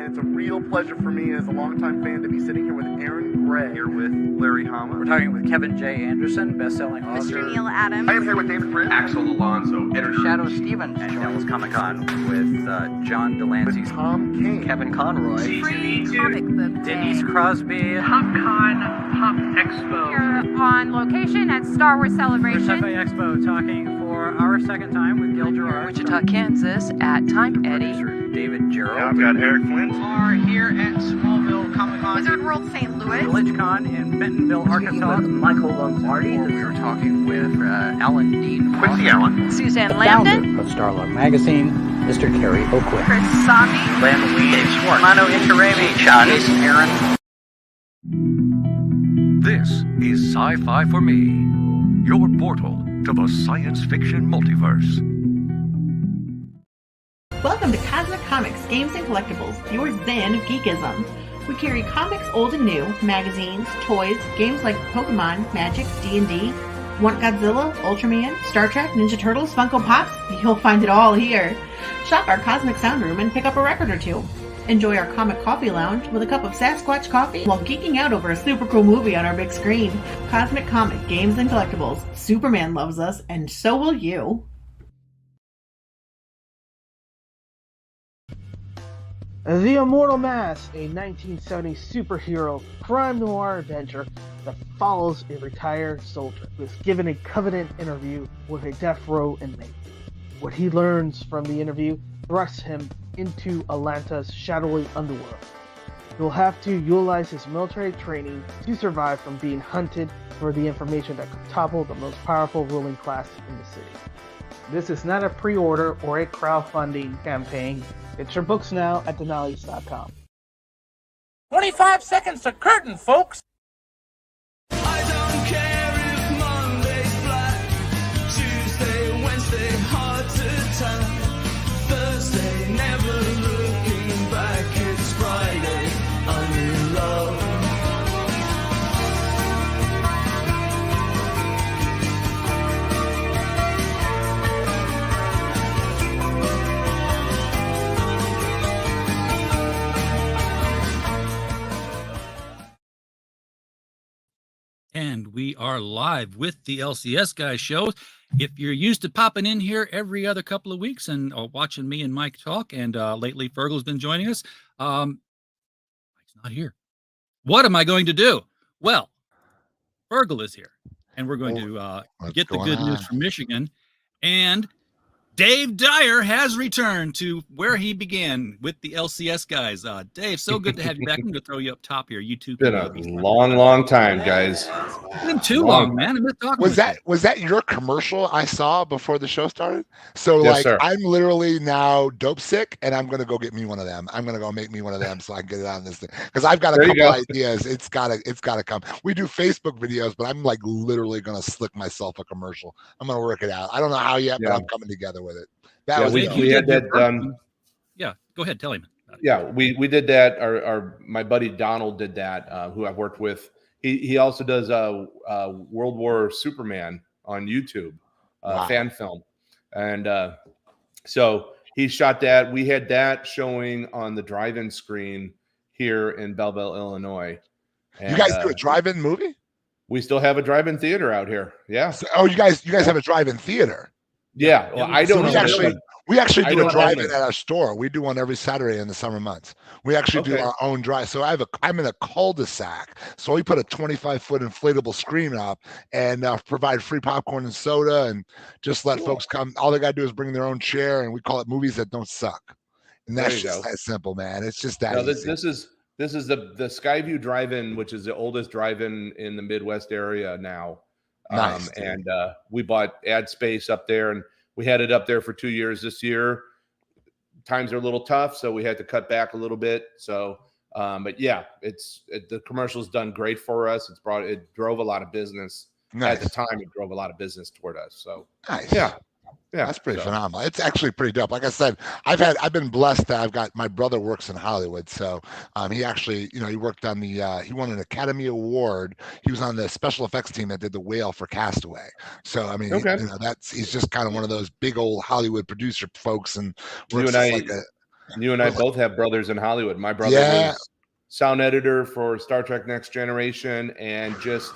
it's a real pleasure for me as a longtime fan to be sitting here with Aaron Gray. Here with Larry Hama. We're talking with Kevin J. Anderson, best-selling author. Mr. Neil Adams. I am here with David Prince. Axel Alonso, editor. Shadow Stevens. And Devil's Comic-Con with John Delancey. With Tom King. Kevin Conroy. Free comic book day. Denise Crosby. PopCon Pop Expo. Here on location at Star Wars Celebration. Cafe Expo, talking for our second time with Gil Gerard. Wichita, Kansas at Time Eddie. Producer David Gerald. I've got Eric Flint. Are here at Smallville Comic Con. Wizard World St. Louis. VillageCon in Bentonville, Arkansas. Michael Lombardi. We were talking with Alan Dean. Quincy Allen. Suzanne Lambden. Founder of Starlog Magazine, Mr. Kerry Oakwin. Chris Sabi. Len Weed. Dave Schwartz. Mano Intirami. Johnny's. Aaron. This is Sci-Fi for Me, your portal to the science fiction multiverse. Welcome to Cosmic Comics, Games and Collectibles, your zen of geekism. We carry comics old and new, magazines, toys, games like Pokemon, Magic, D&D. Want Godzilla, Ultraman, Star Trek, Ninja Turtles, Funko Pops? You'll find it all here. Shop our Cosmic Sound Room and pick up a record or two. Enjoy our Comic Coffee Lounge with a cup of Sasquatch coffee while geeking out over a super cool movie on our big screen. Cosmic Comic, Games and Collectibles. Superman loves us, and so will you. The Immortal Mask, a 1970 superhero crime noir adventure that follows a retired soldier who is given a covenant interview with a death row inmate. What he learns from the interview thrusts him into Atlanta's shadowy underworld. He'll have to utilize his military training to survive from being hunted for the information that could topple the most powerful ruling class in the city. This is not a pre-order or a crowdfunding campaign. Get your books now at Denali's.com. 25 seconds to curtain, folks. I don't care if Monday's black, Tuesday, Wednesday, hard to tell. Thursday, never looking back, it's Friday, I'm in love. And we are live with the LCS Guys show. If you're used to popping in here every other couple of weeks and watching me and Mike talk, and lately Fergal's been joining us, Mike's not here. What am I going to do? Well, Fergal is here, and we're going to get the good news from Michigan. And Dave Dyer has returned to where he began with the LCS Guys. Dave, so good to have you back. I'm going to throw you up top here. You two. Been a long time, guys. It's been too long, man. Was that your commercial I saw before the show started? So yes, sir. I'm literally now dope sick, and I'm going to go get me one of them. I'm going to go make me one of them so I can get it on this thing because I've got a couple ideas. It's gotta come. We do Facebook videos, but I'm like literally going to slick myself a commercial. I'm going to work it out. I don't know how yet, but I'm coming together with it. We had that done. Yeah, go ahead, tell him. Yeah, we did that. My buddy Donald did that, who I've worked with. He also does World War Superman on YouTube, fan film, and so he shot that. We had that showing on the drive-in screen here in Belleville, Illinois. And, you guys do a drive-in movie? We still have a drive-in theater out here. Yeah. So, you guys have a drive-in theater? Yeah, well, I don't know. We actually do a drive-in at our store. We do one every Saturday in the summer months. We actually do our own drive. So I'm in a cul-de-sac. So we put a 25-foot inflatable screen up and provide free popcorn and soda and just let folks come. All they got to do is bring their own chair, and we call it Movies That Don't Suck. And that's just that simple, man. It's just that easy. This is the Skyview Drive-In, which is the oldest drive-in in the Midwest area now. Nice, and we bought ad space up there, and we had it up there for 2 years. This year times are a little tough, so we had to cut back a little bit. So but yeah, the commercial's done great for us. It drove a lot of business. At the time. It drove a lot of business toward us. So nice. Yeah, that's pretty phenomenal. It's actually pretty dope. Like I said, I've been blessed that I've got, my brother works in Hollywood. So he actually, he worked on he won an Academy Award. He was on the special effects team that did the whale for Castaway. So, I mean, he's just kind of one of those big old Hollywood producer folks. And works You and I both have brothers in Hollywood. My brother was sound editor for Star Trek Next Generation and just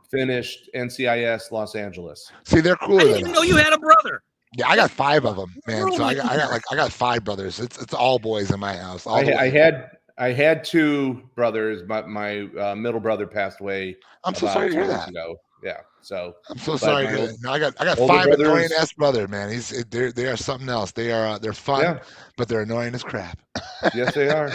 finished NCIS Los Angeles. See, they're cooler. I didn't even know you had a brother. Yeah, I got 5 of them, man. So I got 5 brothers. It's all boys in my house. I had 2 brothers, but my middle brother passed away. I'm so sorry to hear that. Yeah, so I'm so sorry to hear that. No, I got 5 annoying ass brothers, man. They are something else. They're fun, but they're annoying as crap. Yes, they are.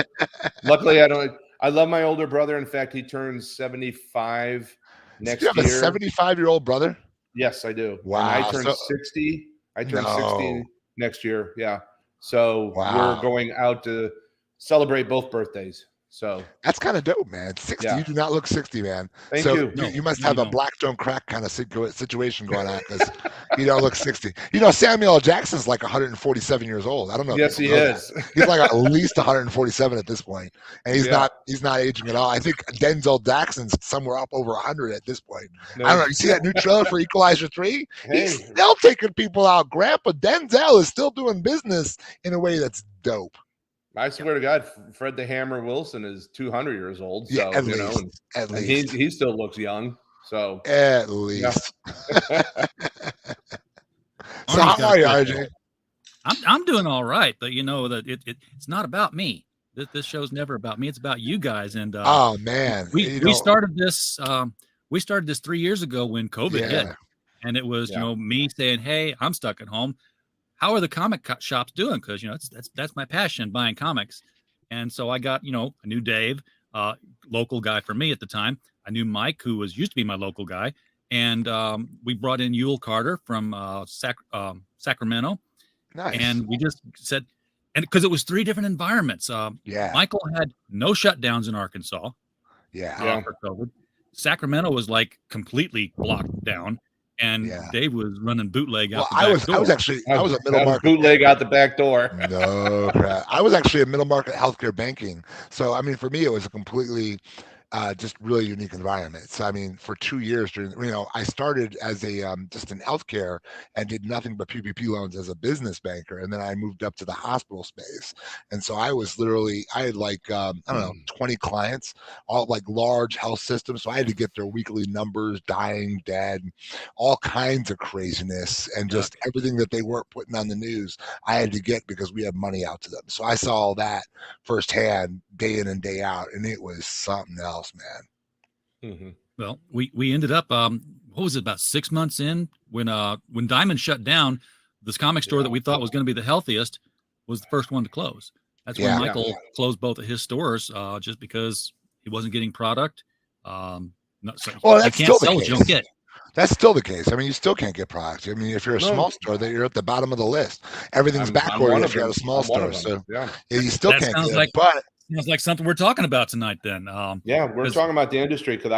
Luckily, I love my older brother. In fact, he turns 75 next year. You have a 75-year-old brother? Yes, I do. Wow. And I turn 60. I turn 60 next year. Yeah. So we're going out to celebrate both birthdays. So that's kind of dope, man. 60. You do not look 60, man. Thank you. You must have a black don't crack kind of situation going on because you don't look 60. You know, Samuel L. Jackson's like 147 years old. I don't know. Yes, he is. He's like at least 147 at this point, and he's not aging at all. I think Denzel Jackson's somewhere up over 100 at this point. I don't know. You see that new trailer for Equalizer 3? Hey. He's still taking people out. Grandpa Denzel is still doing business in a way that's dope. I swear to God, Fred the Hammer Wilson is 200 years old. So, at least. He still looks young. So at least. So how are you, RJ? I'm doing all right, but you know that it's not about me. This show's never about me. It's about you guys. And oh man, we started this. We started this 3 years ago when COVID hit, and it was me saying, "Hey, I'm stuck at home. How are the comic shops doing?" Because that's my passion, buying comics. And so I got a new Dave, local guy for me at the time. I knew Mike, who used to be my local guy, and we brought in Yule Carter from Sacramento. Nice. And we just said, and because it was 3 different environments. Michael had no shutdowns in Arkansas. For COVID. Sacramento was like completely locked down. And Dave was running bootleg out the back door. I was a middle market bootleg out the back door. No crap. I was actually a middle market healthcare banking. So I mean, for me, it was a completely just really unique environment. So I mean, for 2 years I started as a just in healthcare and did nothing but PPP loans as a business banker, and then I moved up to the hospital space. And so I had like I don't know, 20 clients, all like large health systems. So I had to get their weekly numbers, dying, dead, all kinds of craziness, and just everything that they weren't putting on the news, I had to get because we had money out to them. So I saw all that firsthand, day in and day out, and it was something else, man. Mm-hmm. Well, we ended up what was it, about 6 months in when Diamond shut down. This comic store that we thought was going to be the healthiest was the first one to close. That's when Michael closed both of his stores just because he wasn't getting product. That's still the case. You don't get. That's still the case. I mean, you still can't get product. I mean, if you're a small store, you're at the bottom of the list. Everything's backward if you're at a small store. So you still can't get it. But sounds like something we're talking about tonight then. We're talking about the industry because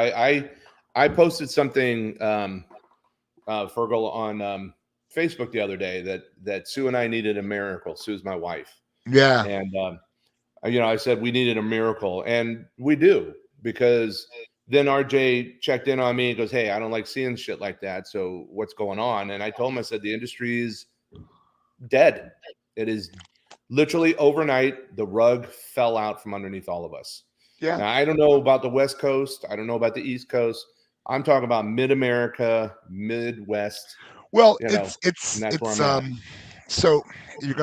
I posted something, Fergal, on Facebook the other day that Sue and I needed a miracle. Sue's my wife. Yeah. And, I said we needed a miracle. And we do, because then RJ checked in on me and goes, "Hey, I don't like seeing shit like that. So what's going on?" And I told him, I said, the industry is dead. It is literally overnight. The rug fell out from underneath all of us. Yeah. Now, I don't know about the West Coast. I don't know about the East Coast. I'm talking about mid-America, Midwest. Well, it's so you're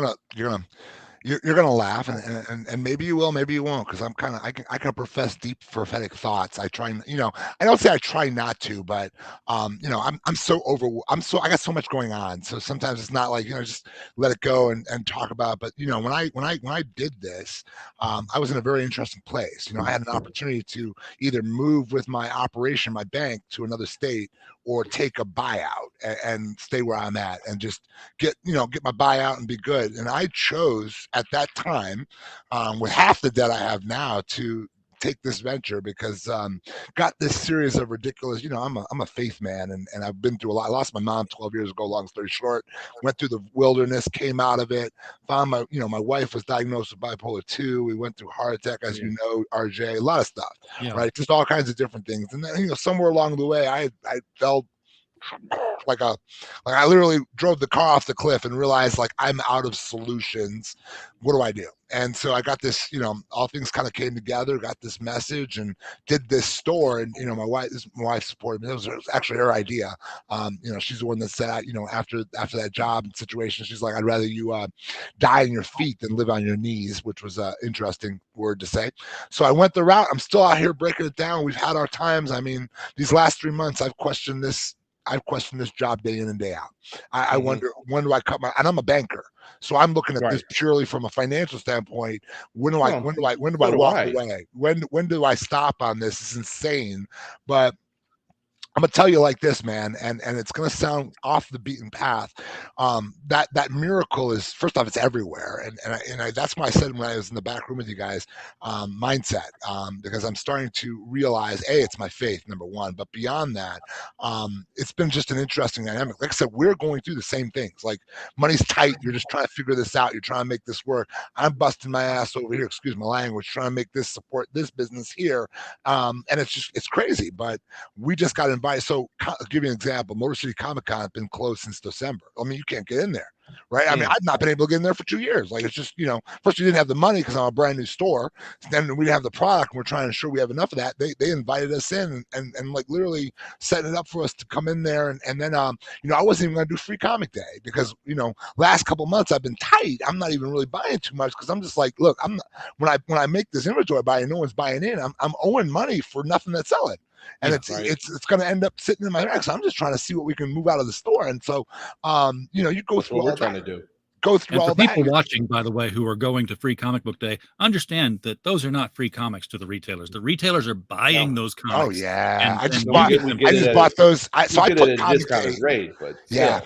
gonna laugh, and maybe you will, maybe you won't, because I can profess deep prophetic thoughts. I try, I don't say I try not to, but I got so much going on, so sometimes it's not like just let it go and talk about it. But when I did this, I was in a very interesting place. I had an opportunity to either move with my operation, my bank, to another state, or take a buyout and stay where I'm at and just get my buyout and be good. And I chose at that time, with half the debt I have now, to take this venture because got this series of ridiculous, I'm a faith man, and I've been through a lot. I lost my mom 12 years ago, long story short, went through the wilderness, came out of it, found my wife was diagnosed with bipolar 2. We went through heart attack, as you know, RJ, a lot of stuff, right? Just all kinds of different things. And then, somewhere along the way, I fell like I literally drove the car off the cliff and realized like I'm out of solutions. What do I do? And so I got this, all things kind of came together, got this message and did this store. And, my wife supported me. It was actually her idea. She's the one that said, after that job and situation, she's like, I'd rather you die on your feet than live on your knees, which was an interesting word to say. So I went the route. I'm still out here breaking it down. We've had our times. I mean, these last 3 months, I've questioned this job day in and day out. I wonder, when do I cut and I'm a banker. So I'm looking at this purely from a financial standpoint. When do I walk away? When do I stop on this? It's insane. But I'm gonna tell you like this, man, and it's gonna sound off the beaten path. That miracle is, first off, it's everywhere, and that's why I said when I was in the back room with you guys, mindset, because I'm starting to realize, it's my faith, number one, but beyond that, it's been just an interesting dynamic. Like I said, we're going through the same things. Like money's tight, you're just trying to figure this out, you're trying to make this work. I'm busting my ass over here, excuse my language, trying to make this support this business here, and it's crazy, but we just got invited. So I'll give you an example. Motor City Comic Con has been closed since December. I mean, you can't get in there, right? I mean, I've not been able to get in there for 2 years. Like, it's just, first we didn't have the money because I'm a brand new store. Then we didn't have the product, and we're trying to ensure we have enough of that. They invited us in and like literally setting it up for us to come in there. And then, I wasn't even going to do free comic day because, last couple months I've been tight. I'm not even really buying too much because I'm just like, look, when I make this inventory buy and no one's buying in, I'm owing money for nothing that's selling. And it's going to end up sitting in my rack. So I'm just trying to see what we can move out of the store. And so, you go through what we're trying to do. Go through all that. People watching, by the way, who are going to Free Comic Book Day, understand that those are not free comics to the retailers. The retailers are buying those comics. Oh yeah, I just bought those. So I put Comic Day. Great, but yeah.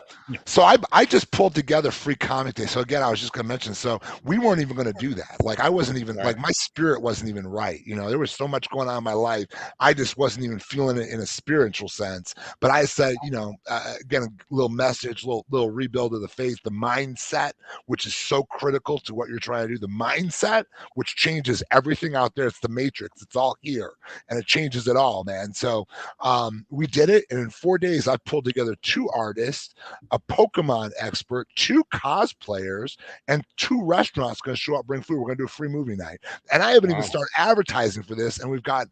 So I just pulled together Free Comic Day. So again, I was just going to mention. So we weren't even going to do that. Like I wasn't even like my spirit wasn't even right. There was so much going on in my life. I just wasn't even feeling it in a spiritual sense. But I said, again, a little message, little rebuild of the faith, the mindset, which is so critical to what you're trying to do. The mindset, which changes everything out there. It's the matrix. It's all here, and it changes it all, man. So we did it, and in 4 days, I pulled together 2 artists, a Pokemon expert, 2 cosplayers, and 2 restaurants going to show up, bring food. We're going to do a free movie night, and I haven't even started advertising for this, and we've got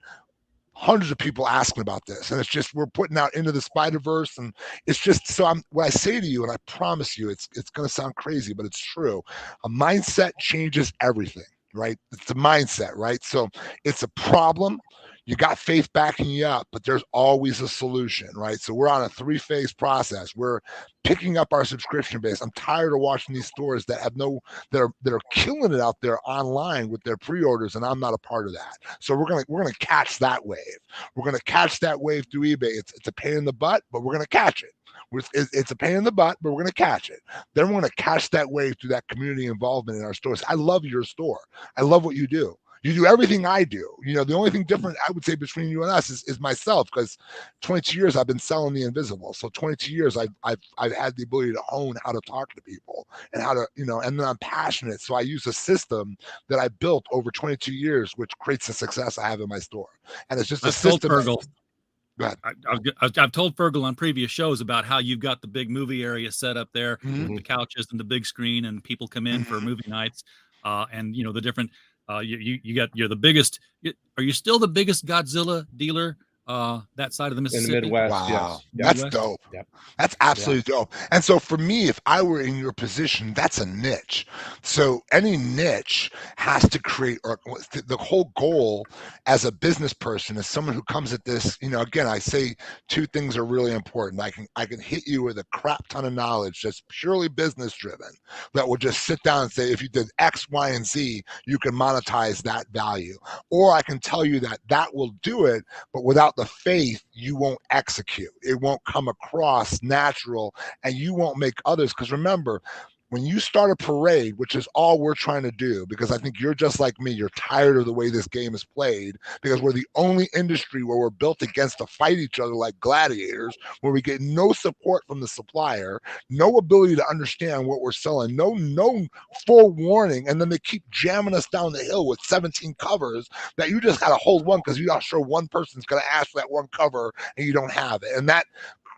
hundreds of people asking about this, and it's just we're putting out into the Spider-Verse, and it's just so what I say to you, and I promise you it's going to sound crazy, but it's true. A mindset changes everything, right? It's a mindset, right? So it's a problem. You got faith backing you up, but there's always a solution, right? So we're on a 3-phase process. We're picking up our subscription base. I'm tired of watching these stores that have that are killing it out there online with their pre-orders, and I'm not a part of that. So we're gonna catch that wave. We're gonna catch that wave through eBay. It's a pain in the butt, but we're gonna catch it. It's a pain in the butt, but we're going to catch it. Then we're going to catch that wave through that community involvement in our stores. I love your store. I love what you do. You do everything I do. The only thing different I would say between you and us is myself, because 22 years I've been selling the invisible. So 22 years I've had the ability to hone how to talk to people and how to, and then I'm passionate. So I use a system that I built over 22 years, which creates the success I have in my store. And it's just a system. I've told Fergal on previous shows about how you've got the big movie area set up there, with the couches and the big screen, and people come in for movie nights, and the different. You're the biggest. Are you still the biggest Godzilla dealer that side of the Mississippi? In the Midwest? Wow, yes. That's dope. Yep. That's absolutely dope. And so for me, if I were in your position, that's a niche. So any niche has to create, or the whole goal as a business person is someone who comes at this. Again, I say 2 things are really important. I can hit you with a crap ton of knowledge that's purely business driven, that will just sit down and say, if you did X, Y, and Z, you can monetize that value. Or I can tell you that will do it, but without the faith, you won't execute. It won't come across natural, and you won't make others. Because remember, when you start a parade, which is all we're trying to do, because I think you're just like me, you're tired of the way this game is played, because we're the only industry where we're built against to fight each other like gladiators, where we get no support from the supplier, no ability to understand what we're selling, no forewarning, and then they keep jamming us down the hill with 17 covers that you just got to hold one because you're not sure one person's going to ask for that one cover and you don't have it. And that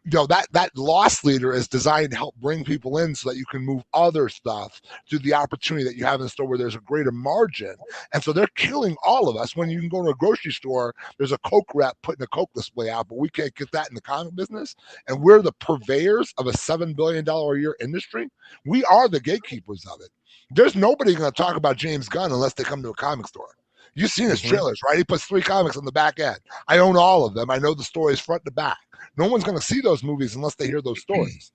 that loss leader is designed to help bring people in so that you can move other stuff to the opportunity that you have in the store where there's a greater margin. And so they're killing all of us. When you can go to a grocery store, there's a Coke rep putting a Coke display out, but we can't get that in the comic business. And we're the purveyors of a $7 billion a year industry. We are the gatekeepers of it. There's nobody going to talk about James Gunn unless they come to a comic store. You've seen his trailers, right? He puts 3 comics on the back end. I own all of them. I know the stories front to back. No one's going to see those movies unless they hear those stories.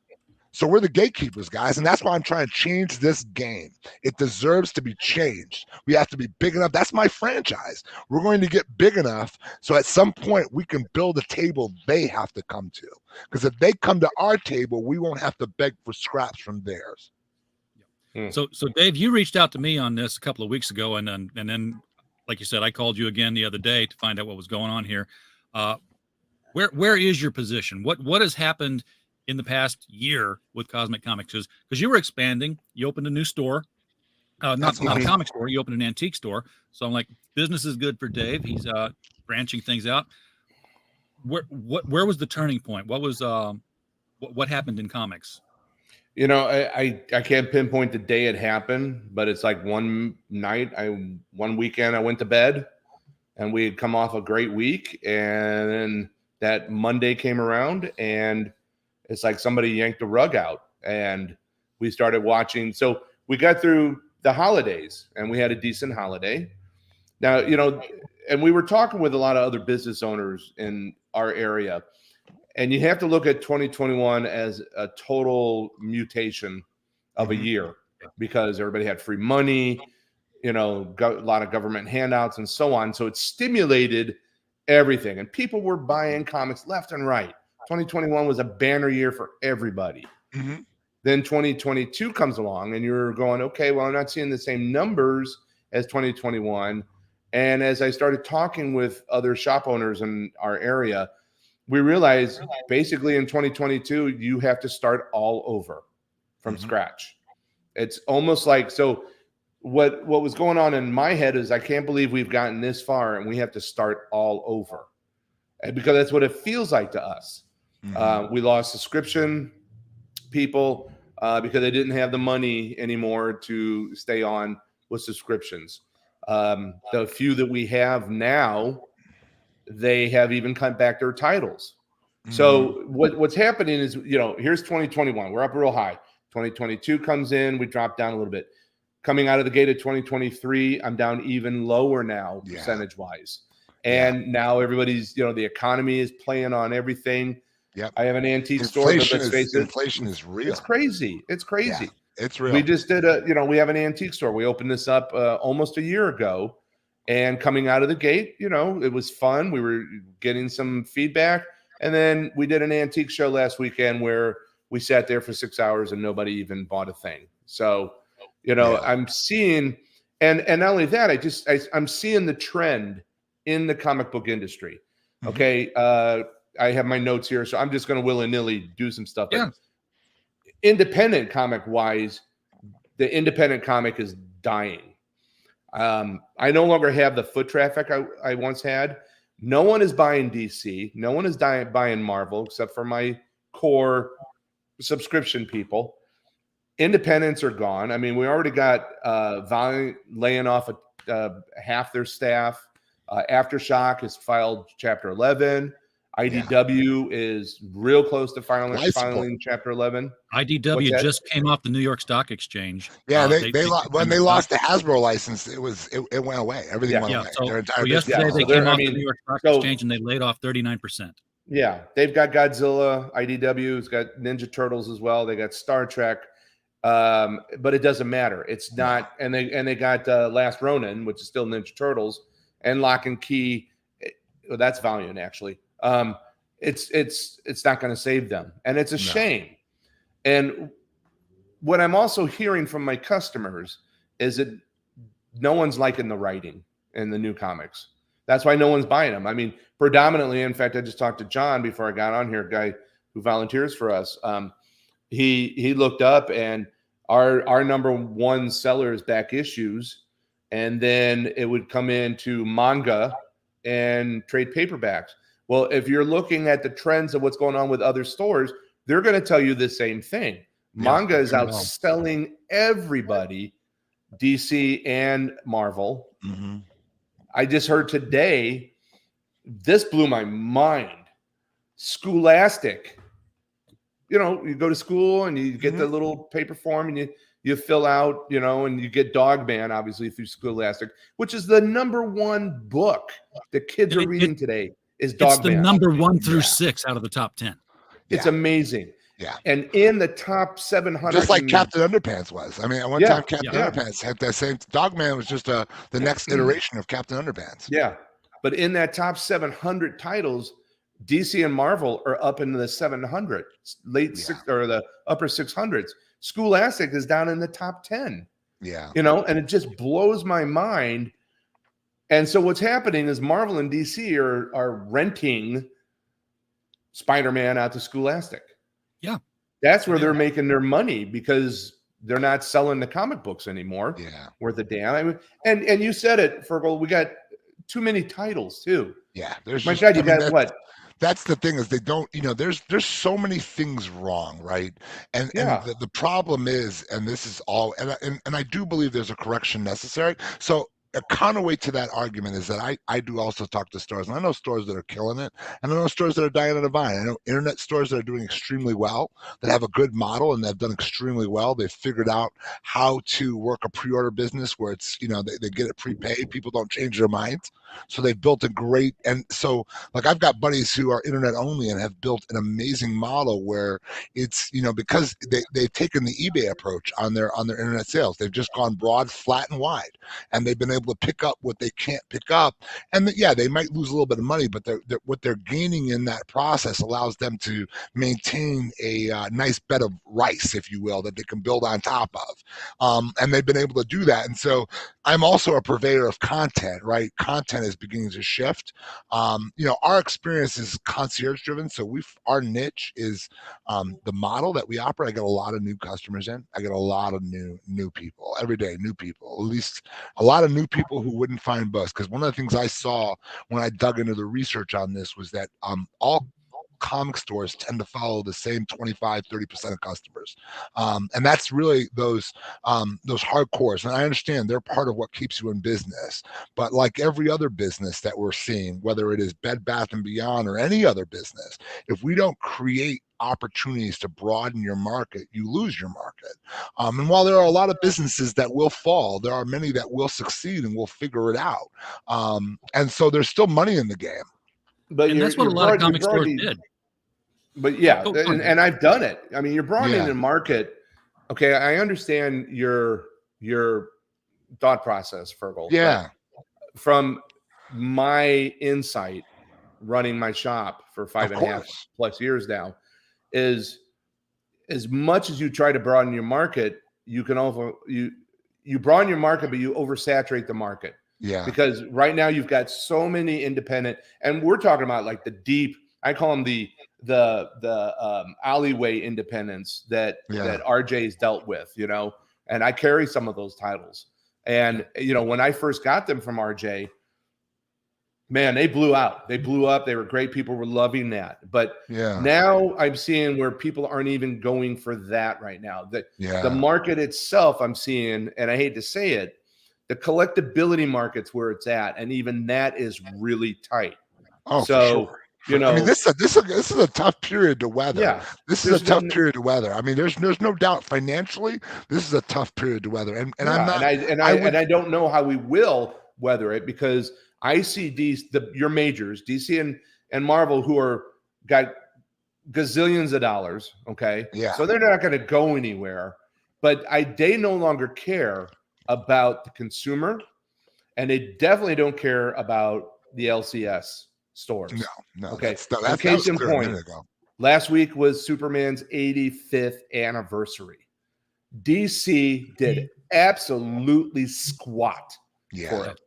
So we're the gatekeepers, guys, and that's why I'm trying to change this game. It deserves to be changed. We have to be big enough. That's my franchise. We're going to get big enough so at some point we can build a table they have to come to. Because if they come to our table, we won't have to beg for scraps from theirs. So Dave, you reached out to me on this a couple of weeks ago, and then, like you said, I called you again the other day to find out what was going on here. Where is your position? What has happened in the past year with Cosmic Comics? Because you were expanding, you opened a new store, not a comic store, you opened an antique store. So I'm like, business is good for Dave. He's branching things out. Where was the turning point? What was what happened in comics? I can't pinpoint the day it happened, but it's like one weekend I went to bed and we had come off a great week, and then that Monday came around and it's like somebody yanked the rug out and we started watching. So we got through the holidays and we had a decent holiday. Now, and we were talking with a lot of other business owners in our area, and you have to look at 2021 as a total mutation of a year because everybody had free money, a lot of government handouts and so on. So it stimulated everything, and people were buying comics left and right. 2021 was a banner year for everybody. Then 2022 comes along and you're going, okay, well, I'm not seeing the same numbers as 2021. And as I started talking with other shop owners in our area, we realized basically in 2022, you have to start all over from scratch. It's almost like, so what was going on in my head is I can't believe we've gotten this far and we have to start all over. And because that's what it feels like to us. We lost subscription people because they didn't have the money anymore to stay on with subscriptions. The few that we have now, they have even cut back their titles. So what's happening is, here's 2021. We're up real high. 2022 comes in, we drop down a little bit. Coming out of the gate of 2023, I'm down even lower now, percentage-wise. And now everybody's, the economy is playing on everything. I have an antique store. Inflation is real. It's crazy. It's crazy. Yeah, it's real. We just did we have an antique store. We opened this up almost a year ago. And coming out of the gate, it was fun. We were getting some feedback. And then we did an antique show last weekend where we sat there for 6 hours and nobody even bought a thing. So, I'm seeing, and not only that, I'm seeing the trend in the comic book industry. Okay. I have my notes here, so I'm just going to willy-nilly do some stuff. Yeah. Independent comic wise, the independent comic is dying. I no longer have the foot traffic I once had. No one is buying DC. No one is buying Marvel except for my core subscription people. Independents are gone. I mean, we already got Valiant laying off half their staff. Aftershock has filed Chapter 11. IDW is real close to filing Chapter 11. IDW just came off the New York Stock Exchange. Yeah, when they lost the Hasbro license, it went away. Everything went away. So yesterday they came off the New York Stock Exchange and they laid off 39%. Yeah, they've got Godzilla. IDW's got Ninja Turtles as well. They got Star Trek, but it doesn't matter. It's not, and they got Last Ronin, which is still Ninja Turtles, and Lock and Key. That's Valiant actually. It's not going to save them, and it's a shame. And what I'm also hearing from my customers is that no one's liking the writing in the new comics. That's why no one's buying them. I mean, predominantly, in fact, I just talked to John before I got on here, a guy who volunteers for us. He looked up, and our number one seller is back issues, and then it would come into manga and trade paperbacks. Well, if you're looking at the trends of what's going on with other stores, they're going to tell you the same thing. Manga is outselling everybody, DC and Marvel. Mm-hmm. I just heard today, this blew my mind. Scholastic. You know, you go to school and you get the little paper form and you fill out, you know, and you get Dog Man, obviously, through Scholastic, which is the #1 book that kids are reading today is Dog Man. It's the number 1 through 6 out of the top 10. It's amazing. Yeah. And in the top 700. Just like Captain Underpants was. I mean, at one time, Captain Underpants had that same. Dog Man was just the next iteration of Captain Underpants. Yeah. But in that top 700 titles, DC and Marvel are up into the 700, or the upper 600s. Scholastic is down in the top 10. Yeah. You know, and it just blows my mind. And so what's happening is Marvel and DC are renting Spider-Man out to Scholastic. Yeah. That's where they're making their money because they're not selling the comic books anymore. Yeah. Worth a damn. I mean, and you said it, Fergal, we got too many titles too. Yeah. There's my God, you got what? That's the thing is they don't, you know, there's so many things wrong, right? And the problem is, and this is all, and I do believe there's a correction necessary. So a counterweight to that argument is that I do also talk to stores, and I know stores that are killing it, and I know stores that are dying on the vine. I know internet stores that are doing extremely well, that have a good model, and they've done extremely well. They've figured out how to work a pre-order business where it's, you know, they get it prepaid. People don't change their minds. So they've built a great, and so like I've got buddies who are internet only and have built an amazing model where it's, you know, because they've taken the eBay approach on their internet sales. They've just gone broad, flat, and wide, and they've been able to pick up what they can't pick up. And they might lose a little bit of money, but what they're gaining in that process allows them to maintain a nice bed of rice, if you will, that they can build on top of. And they've been able to do that. And so I'm also a purveyor of content, right? Content is beginning to shift. You know, our experience is concierge driven. So our niche is the model that we operate. I get a lot of new customers in. I get a lot of new people every day, new people, at least a lot of new people who wouldn't find books. Because one of the things I saw when I dug into the research on this was that all comic stores tend to follow the same 25-30% of customers, and that's really those hardcores. And I understand they're part of what keeps you in business, but like every other business that we're seeing, whether it is Bed Bath & Beyond or any other business, if we don't create opportunities to broaden your market, you lose your market. And while there are a lot of businesses that will fall, there are many that will succeed and will figure it out. And so there's still money in the game. But that's what a lot of comic stores did. But and I've done it. I mean, you're broadening the market. Okay, I understand your thought process, Fergal. Yeah. From my insight, running my shop for 5.5+ years now, is as much as you try to broaden your market, you can also you broaden your market, but you oversaturate the market. Yeah. Because right now you've got so many independent, and we're talking about like the deep. I call them the alleyway independents that RJ's dealt with, you know, and I carry some of those titles. And, you know, when I first got them from RJ, man, they blew out. They blew up. They were great. People were loving that. But now I'm seeing where people aren't even going for that right now. The market itself, I'm seeing, and I hate to say it, the collectability market's where it's at. And even that is really tight. Oh, so, for sure. You know, I mean, this is a tough period to weather. Yeah, this is a tough period to weather. I mean, there's no doubt financially, this is a tough period to weather. And I'm not, and I don't know how we will weather it, because I see your majors, DC and Marvel, who are got gazillions of dollars. Okay, so they're not going to go anywhere. But they no longer care about the consumer, and they definitely don't care about the LCS stores. No. Okay. That's case in point, last week was Superman's 85th anniversary. DC did absolutely squat for it.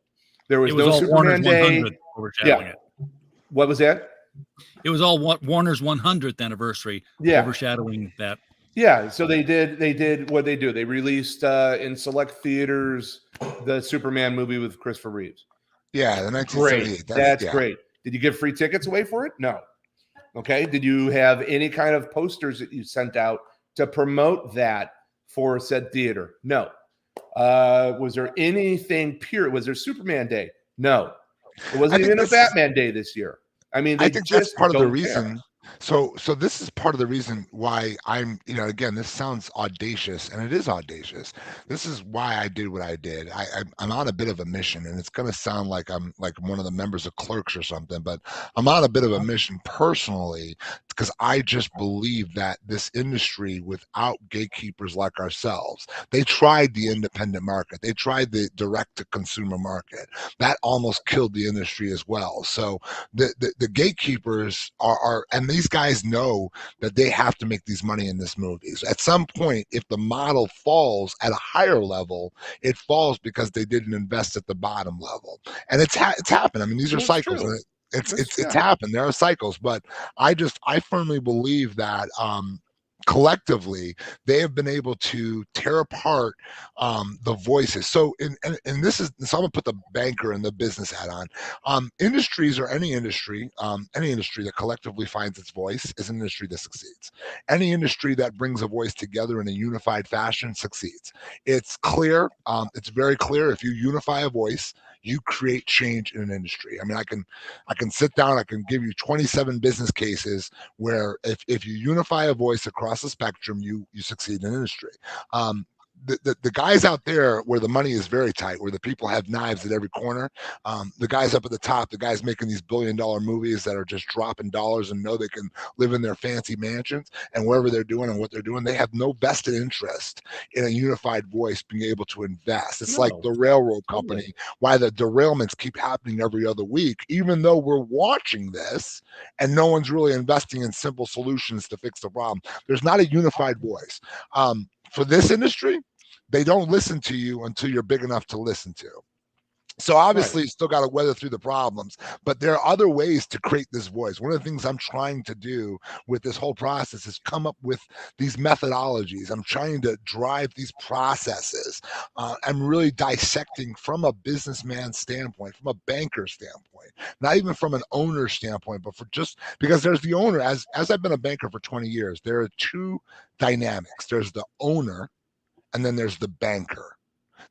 There was no Superman Day. It. What was that? It was all Warner's 100th anniversary overshadowing that. Yeah, so they did what they do. They released in select theaters the Superman movie with Christopher Reeves. Yeah, the 1978. That's great. Did you give free tickets away for it? No. Okay. Did you have any kind of posters that you sent out to promote that for said theater? No. Was there anything pure? Was there Superman Day? No. It wasn't even a Batman Day this year. I mean, I think that's part of the reason. So this is part of the reason why I'm, again, this sounds audacious, and it is audacious. This is why I did what I did. I'm on a bit of a mission, and it's going to sound like I'm like one of the members of Clerks or something, but I'm on a bit of a mission personally, because I just believe that this industry, without gatekeepers like ourselves, they tried the independent market. They tried the direct-to-consumer market. That almost killed the industry as well. So the gatekeepers are and these guys know that they have to make these money in this movies. At some point, if the model falls at a higher level, it falls because they didn't invest at the bottom level. And it's happened. I mean, these are cycles. And it's happened. There are cycles, but I firmly believe that collectively they have been able to tear apart the voices. So and this is, so I'm gonna put the banker and the business hat on. Industries, or any industry that collectively finds its voice is an industry that succeeds. Any industry that brings a voice together in a unified fashion succeeds. It's clear. It's very clear. If you unify a voice, you create change in an industry. I mean, I can sit down, I can give you 27 business cases where if you unify a voice across the spectrum, you succeed in an industry. The guys out there where the money is very tight, where the people have knives at every corner, the guys up at the top, the guys making these billion-dollar movies that are just dropping dollars and know they can live in their fancy mansions and wherever they're doing and what they're doing, they have no vested interest in a unified voice being able to invest. It's like the railroad company, why the derailments keep happening every other week, even though we're watching this and no one's really investing in simple solutions to fix the problem. There's not a unified voice. For this industry, they don't listen to you until you're big enough to listen to. So obviously you still got to weather through the problems, but there are other ways to create this voice. One of the things I'm trying to do with this whole process is come up with these methodologies. I'm trying to drive these processes. I'm really dissecting from a businessman standpoint, from a banker standpoint, not even from an owner standpoint, but for just because there's the owner. As I've been a banker for 20 years, there are two dynamics. There's the owner, and then there's the banker.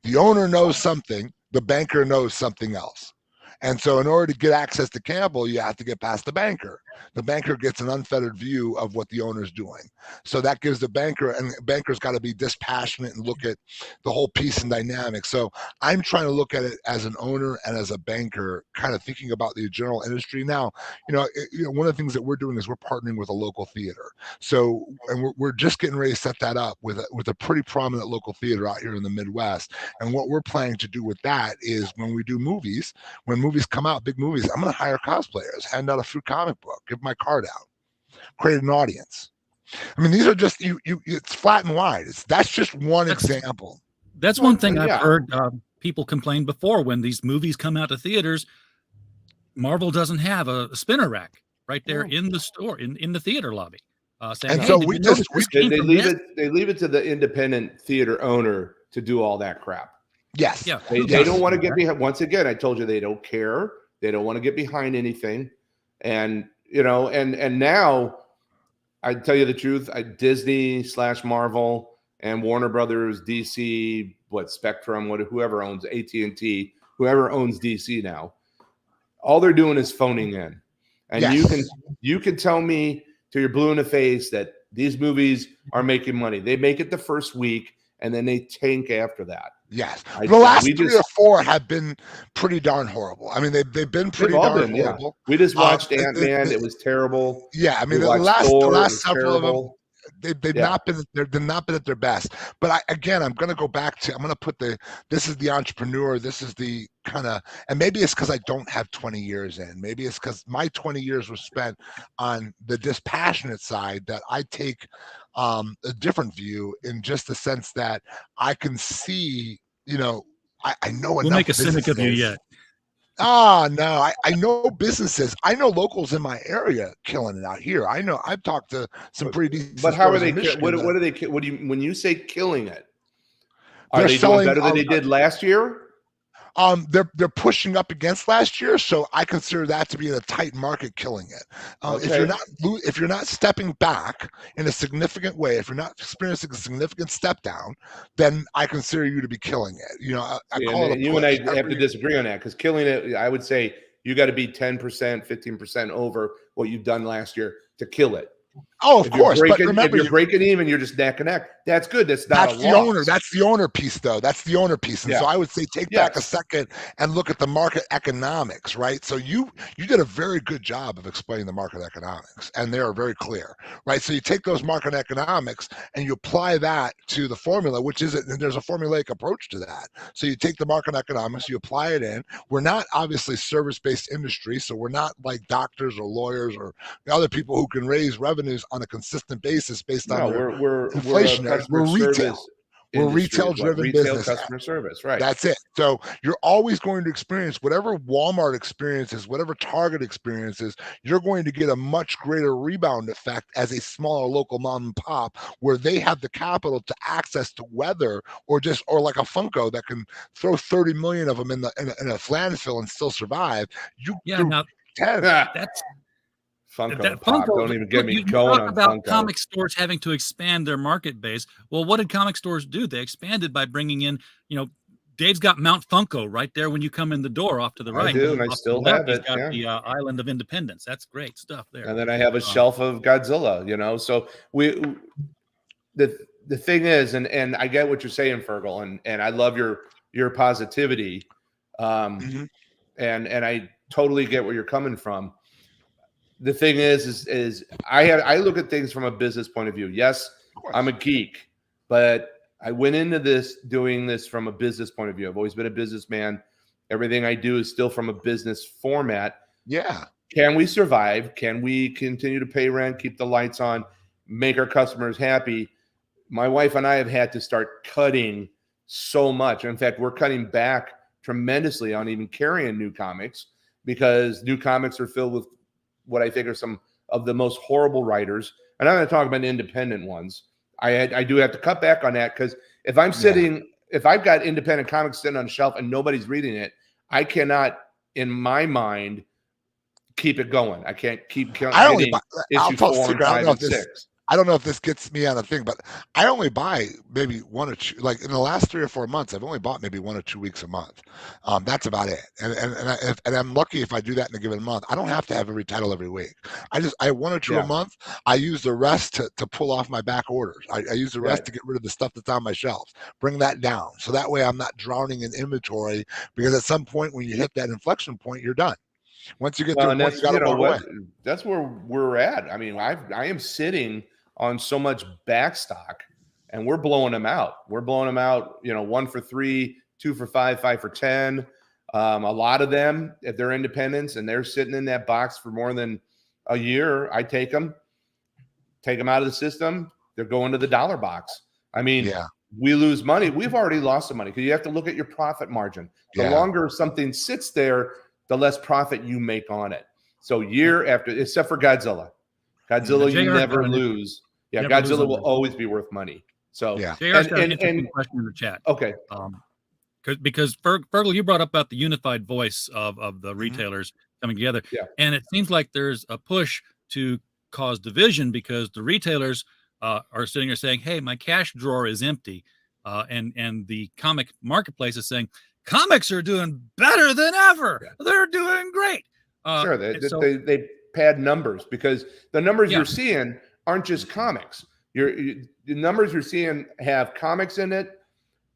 The owner knows something, the banker knows something else. And so in order to get access to Campbell, you have to get past the banker. The banker gets an unfettered view of what the owner's doing. So that gives the banker, and the banker's got to be dispassionate and look at the whole piece and dynamic. So I'm trying to look at it as an owner and as a banker, kind of thinking about the general industry. Now, one of the things that we're doing is we're partnering with a local theater. So, and we're just getting ready to set that up with a pretty prominent local theater out here in the Midwest. And what we're planning to do with that is when we do movies, when movies come out, big movies, I'm going to hire cosplayers, hand out a free comic book, give my card out, create an audience. I mean, these are just it's flat and wide. That's just one example. That's one thing I've heard people complain before when these movies come out to theaters. Marvel doesn't have a spinner rack right there in the store, in the theater lobby. Saying, and hey, so they leave it to the independent theater owner to do all that crap. Yes. Yeah. They don't want to get behind. Once again, I told you they don't care. They don't want to get behind anything. And, and now I tell you the truth, Disney / Marvel and Warner Brothers, DC, Spectrum, whoever owns AT&T, whoever owns DC now, all they're doing is phoning in. And you can tell me till you're blue in the face that these movies are making money. They make it the first week and then they tank after that. Yes. The last 3 or 4 have been pretty darn horrible. I mean, they've been pretty darn horrible. We just watched Ant-Man. It was terrible. Yeah. I mean, the last several of them, they've not been at their best. But I'm going to go back to, I'm going to put this is the entrepreneur. This is the kind of, and maybe it's because I don't have 20 years in. Maybe it's because my 20 years was spent on the dispassionate side, that I take a different view, in just the sense that I can see, I know enough. We'll make a cynic of you yet. No, I know businesses. I know locals in my area killing it out here. I know I've talked to some pretty decent. But how are they? What are they? When you say killing it? Are they doing better than they did last year? They're pushing up against last year, so I consider that to be in a tight market killing it. If you're not stepping back in a significant way, if you're not experiencing a significant step down, then I consider you to be killing it. You know, I call it. You and I have to disagree on that, because killing it, I would say you got to be 10%, 15% over what you've done last year to kill it. Oh, of course. But remember, if you're breaking even, you're just neck and neck. That's good. That's not a loss. That's the owner piece, though. That's the owner piece. And so I would say take back a second and look at the market economics, right? So you did a very good job of explaining the market economics, and they are very clear, right? So you take those market economics and you apply that to the formula, which is there's a formulaic approach to that. So you take the market economics, you apply it in. We're not obviously service-based industry, so we're not like doctors or lawyers or other people who can raise revenues on a consistent basis based on inflation. We're retail. We're retail-driven business. Customer service, right? That's it. So you're always going to experience whatever Walmart experiences, whatever Target experiences. You're going to get a much greater rebound effect as a smaller local mom and pop, where they have the capital to access to weather, or like a Funko that can throw 30 million of them in a landfill and still survive. That's. Funko Pop. Don't even get me going on about Funko. Comic stores having to expand their market base. Well, what did comic stores do? They expanded by bringing in, Dave's got Mount Funko right there when you come in the door off to the right. I do, and I still have it. He's got the Island of Independence. That's great stuff there. And then I have a shelf of Godzilla, So the thing is, and I get what you're saying, Fergal, and I love your positivity. And I totally get where you're coming from. The thing is I look at things from a business point of view. Yes, I'm a geek, but I went into doing this from a business point of view. I've always been a businessman. Everything I do is still from a business format. Yeah. Can we survive? Can we continue to pay rent, keep the lights on, make our customers happy? My wife and I have had to start cutting so much. In fact, we're cutting back tremendously on even carrying new comics, because new comics are filled with what I think are some of the most horrible writers. And I'm going to talk about independent ones. I do have to cut back on that, because if I'm sitting, if I've got independent comics sitting on a shelf and nobody's reading it, I cannot, in my mind, keep it going. I can't keep hitting issue 4 and 5 and 6. I don't know if this gets me on a thing, but I only buy maybe 1 or 2. Like in the last 3 or 4 months, I've only bought maybe 1 or 2 weeks a month. That's about it. And I'm lucky if I do that in a given month. I don't have to have every title every week. I have 1 or 2 a month. I use the rest to pull off my back orders. I use the rest to get rid of the stuff that's on my shelves. Bring that down, so that way I'm not drowning in inventory. Because at some point when you hit that inflection point, you're done. Once you get to a point, you got to walk away. That's where we're at. I mean, I am sitting on so much back stock, and we're blowing them out. We're blowing them out, 1 for 3, 2 for 5, 5 for 10. A lot of them, if they're independents and they're sitting in that box for more than a year, I take them out of the system. They're going to the dollar box. I mean, we lose money. We've already lost some money, because you have to look at your profit margin. The longer something sits there, the less profit you make on it. So year after, except for Godzilla, you never lose. Yeah, Godzilla will always be worth money. So JR's got an interesting question in the chat. Okay. Because Fergal, you brought up about the unified voice of the retailers coming together. Yeah. And it seems like there's a push to cause division, because the retailers are sitting there saying, hey, my cash drawer is empty. And the comic marketplace is saying, comics are doing better than ever. Yeah. They're doing great. Sure, they pad numbers, because the numbers you're seeing aren't just comics. The numbers you're seeing have comics in it,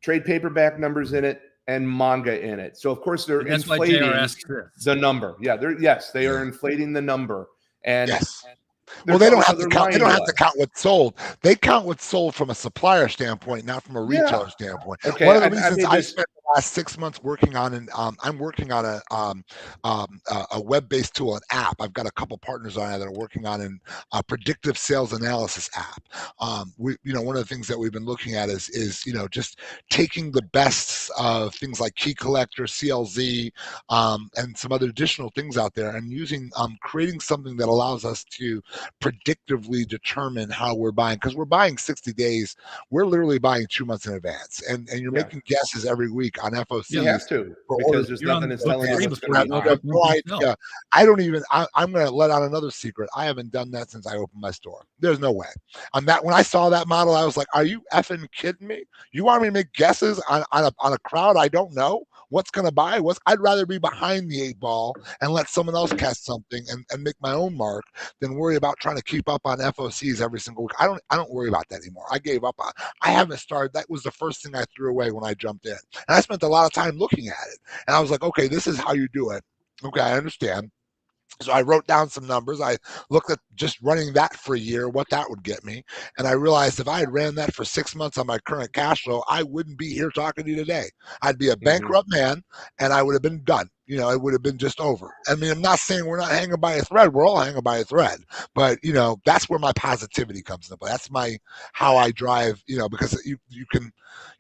trade paperback numbers in it, and manga in it. So of course they're inflating the number. Yeah, they are inflating the number. And well, they don't have to count. They don't have to count what's sold. They count what's sold from a supplier standpoint, not from a retailer standpoint. Okay, one of the reasons I spent the last 6 months working on, and I'm working on a web-based tool, an app. I've got a couple partners on it that are working on a predictive sales analysis app. One of the things that we've been looking at is just taking the best of things like Key Collector, CLZ, and some other additional things out there, and creating something that allows us to predictively determine how we're buying, because we're buying 60 days. We're literally buying 2 months in advance, and you're making guesses every week on FOC. You have to, because there's nothing that's telling you what's going to be. I have no idea. I don't even. I'm going to let out another secret. I haven't done that since I opened my store. There's no way. On that, when I saw that model, I was like, "Are you effing kidding me? You want me to make guesses on a crowd I don't know what's going to buy? I'd rather be behind the 8 ball and let someone else cast something and make my own mark than worry about trying to keep up on FOCs every single week. I don't worry about that anymore. I gave up on. I haven't started. That was the first thing I threw away when I jumped in, and I spent a lot of time looking at it. And I was like, okay, this is how you do it. Okay, I understand. So I wrote down some numbers. I looked at just running that for a year, what that would get me. And I realized if I had ran that for 6 months on my current cash flow, I wouldn't be here talking to you today. I'd be a bankrupt man, and I would have been done. You know, it would have been just over. I mean, I'm not saying we're not hanging by a thread. We're all hanging by a thread. But, you know, that's where my positivity comes into play. That's how I drive, you know, because you can,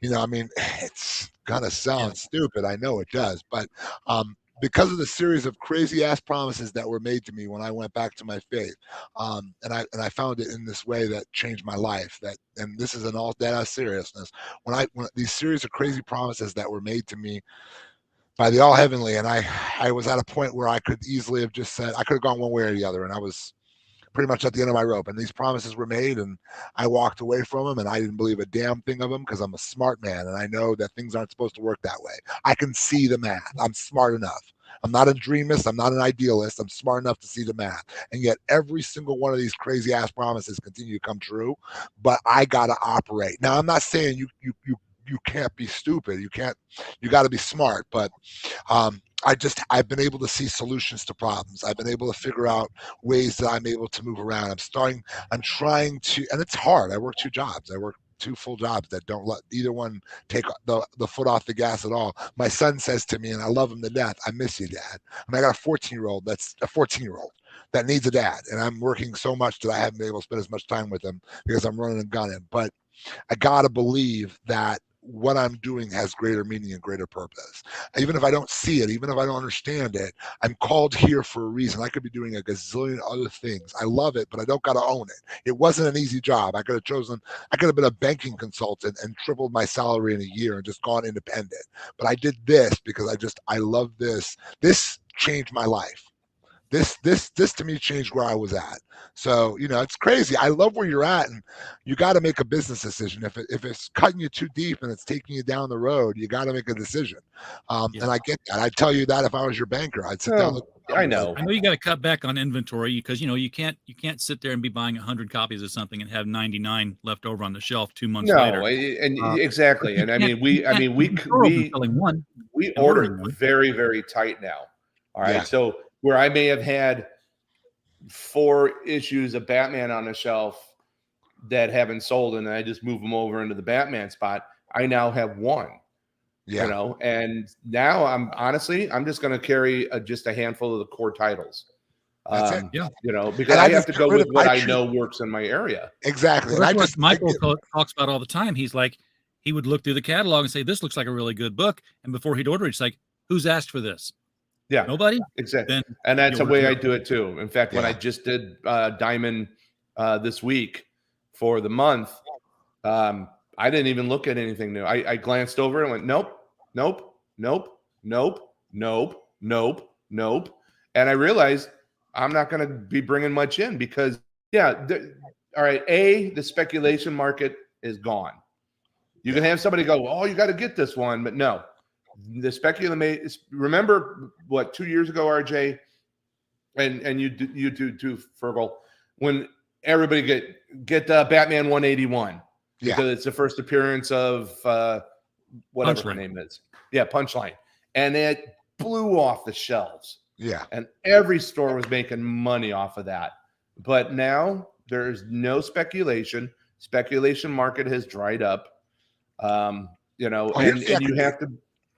you know, I mean, it's going to sound stupid. I know it does. But, because of the series of crazy ass promises that were made to me when I went back to my faith, and I found it in this way that changed my life. And this is an all dead ass seriousness. When these series of crazy promises that were made to me by the all heavenly, and I was at a point where I could easily have just said I could have gone one way or the other, and I was pretty much at the end of my rope. And these promises were made, and I walked away from them, and I didn't believe a damn thing of them because I'm a smart man, and I know that things aren't supposed to work that way. I can see the math. I'm smart enough. I'm not a dreamist. I'm not an idealist. I'm smart enough to see the math. And yet every single one of these crazy ass promises continue to come true, but I got to operate. Now, I'm not saying you can't be stupid. You got to be smart, but, I've been able to see solutions to problems. I've been able to figure out ways that I'm able to move around. I'm trying to, and it's hard. I work 2 jobs. I work 2 full jobs that don't let either one take the foot off the gas at all. My son says to me, and I love him to death, I miss you, Dad. I mean, I got a 14-year-old that needs a dad. And I'm working so much that I haven't been able to spend as much time with him because I'm running and gunning. But I got to believe that what I'm doing has greater meaning and greater purpose. Even if I don't see it, even if I don't understand it, I'm called here for a reason. I could be doing a gazillion other things. I love it, but I don't got to own it. It wasn't an easy job. I could have been a banking consultant and tripled my salary in a year and just gone independent. But I did this because I love this. This changed my life. This to me changed where I was at. So, you know, it's crazy. I love where you're at, and you got to make a business decision. If it's cutting you too deep and it's taking you down the road, you got to make a decision. And I get that. I'd tell you that if I was your banker. I'd sit down. I know you got to cut back on inventory because, you know, you can't sit there and be buying 100 copies of something and have 99 left over on the shelf 2 months later. Exactly. And we order very, very tight now. All right. Yeah. So where I may have had 4 issues of Batman on the shelf that haven't sold, and I just move them over into the Batman spot, I now have 1. Yeah. You know, and now I'm just going to carry just a handful of the core titles. That's it. Yeah. You know, because I have to go with what I know works in my area. Exactly. Well, that's what Michael talks about all the time. He's like, he would look through the catalog and say, this looks like a really good book. And before he'd order it, he's like, who's asked for this? Yeah, nobody. Exactly, and that's the way I do it too. In fact, when I just did Diamond this week for the month, I didn't even look at anything new. I glanced over and went, nope, and I realized I'm not going to be bringing much in because, all right, the speculation market is gone. You can have somebody go, oh, you got to get this one, but no. The speculation. Remember what 2 years ago, RJ, and you do too, Fergal, when everybody get Batman 181 because it's the first appearance of whatever her name is. Yeah, Punchline, and it blew off the shelves. Yeah, and every store was making money off of that. But now there's no speculation. Speculation market has dried up. You know, and you have to.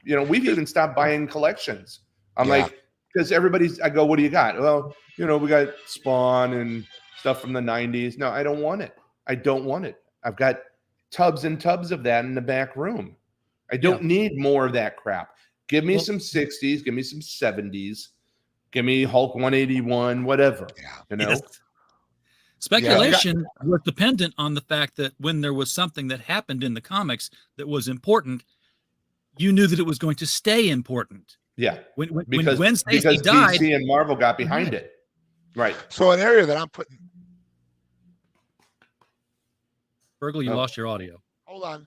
You know, we've even stopped buying collections. I'm like, because I go, what do you got? Well, you know, we got Spawn and stuff from the 90s. No, I don't want it. I've got tubs and tubs of that in the back room. I don't need more of that crap. Give me some 60s. Give me some 70s. Give me Hulk 181, whatever. Yeah. You know? Yes. Speculation was dependent on the fact that when there was something that happened in the comics that was important, you knew that it was going to stay important. Yeah, when because Gwen Stacy died, DC and Marvel got behind it. Right. So an area that I'm putting. Fergal, you lost your audio. Hold on.